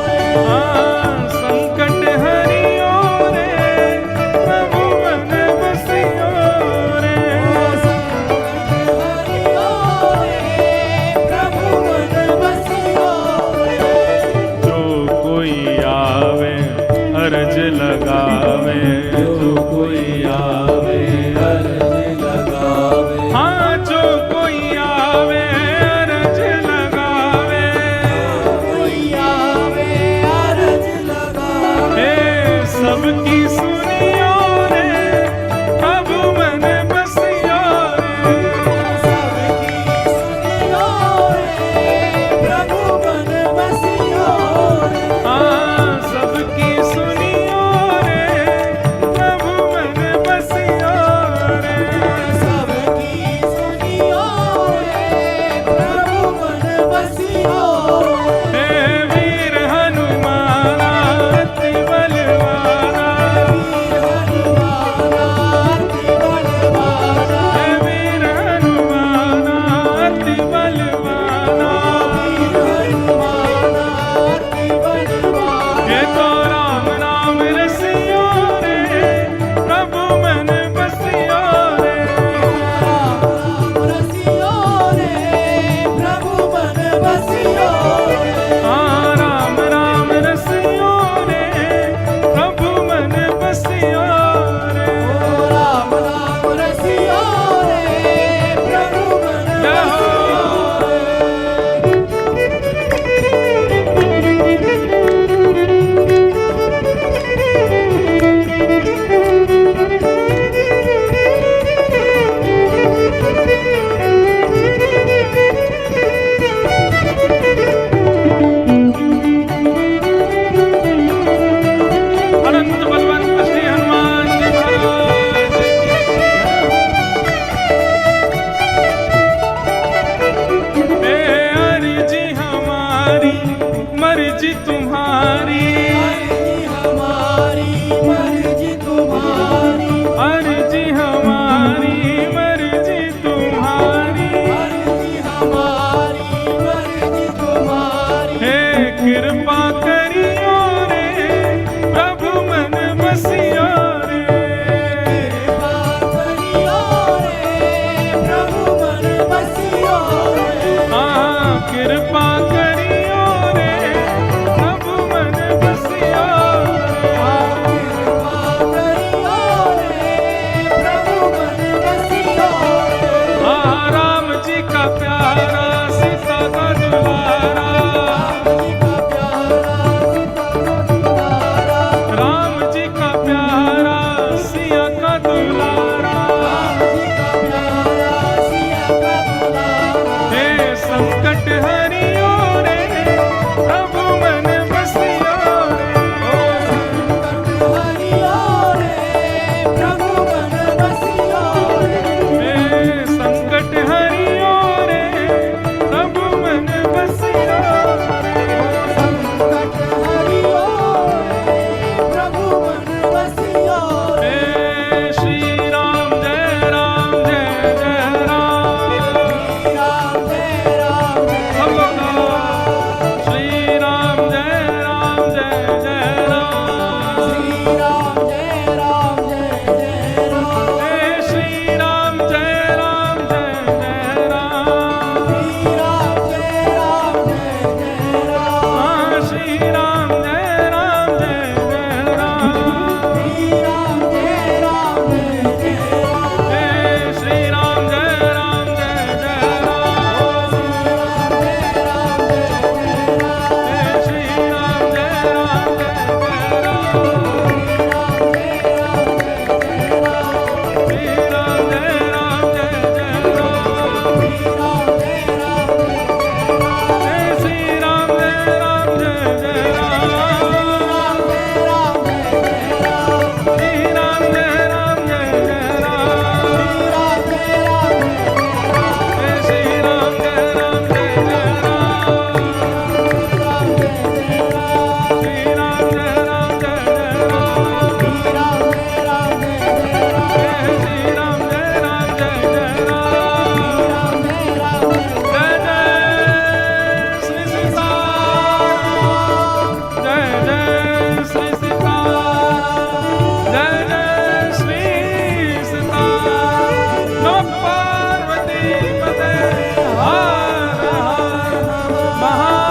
रे। हाँ संकट हरियो कृपा करियो रे प्रभु मन बसियो कृपा करियो रे प्रभु मन बसियो राम जी का प्यारा सीता का दुलारा राम जी का प्यारा सिया का दुलारा हे संकट हरियो रे प्रभु मन बसियो रे संकट हरियो रे प्रभु मन बसियो रे श्री राम जय राम जय जय राम सब लोग श्री राम जय जय राम हे श्री राम जय जय राम हाँ श्री राम जय जय राम हे श्री राम जय जय राम हे श्री राम जय पार्वती पते हर हर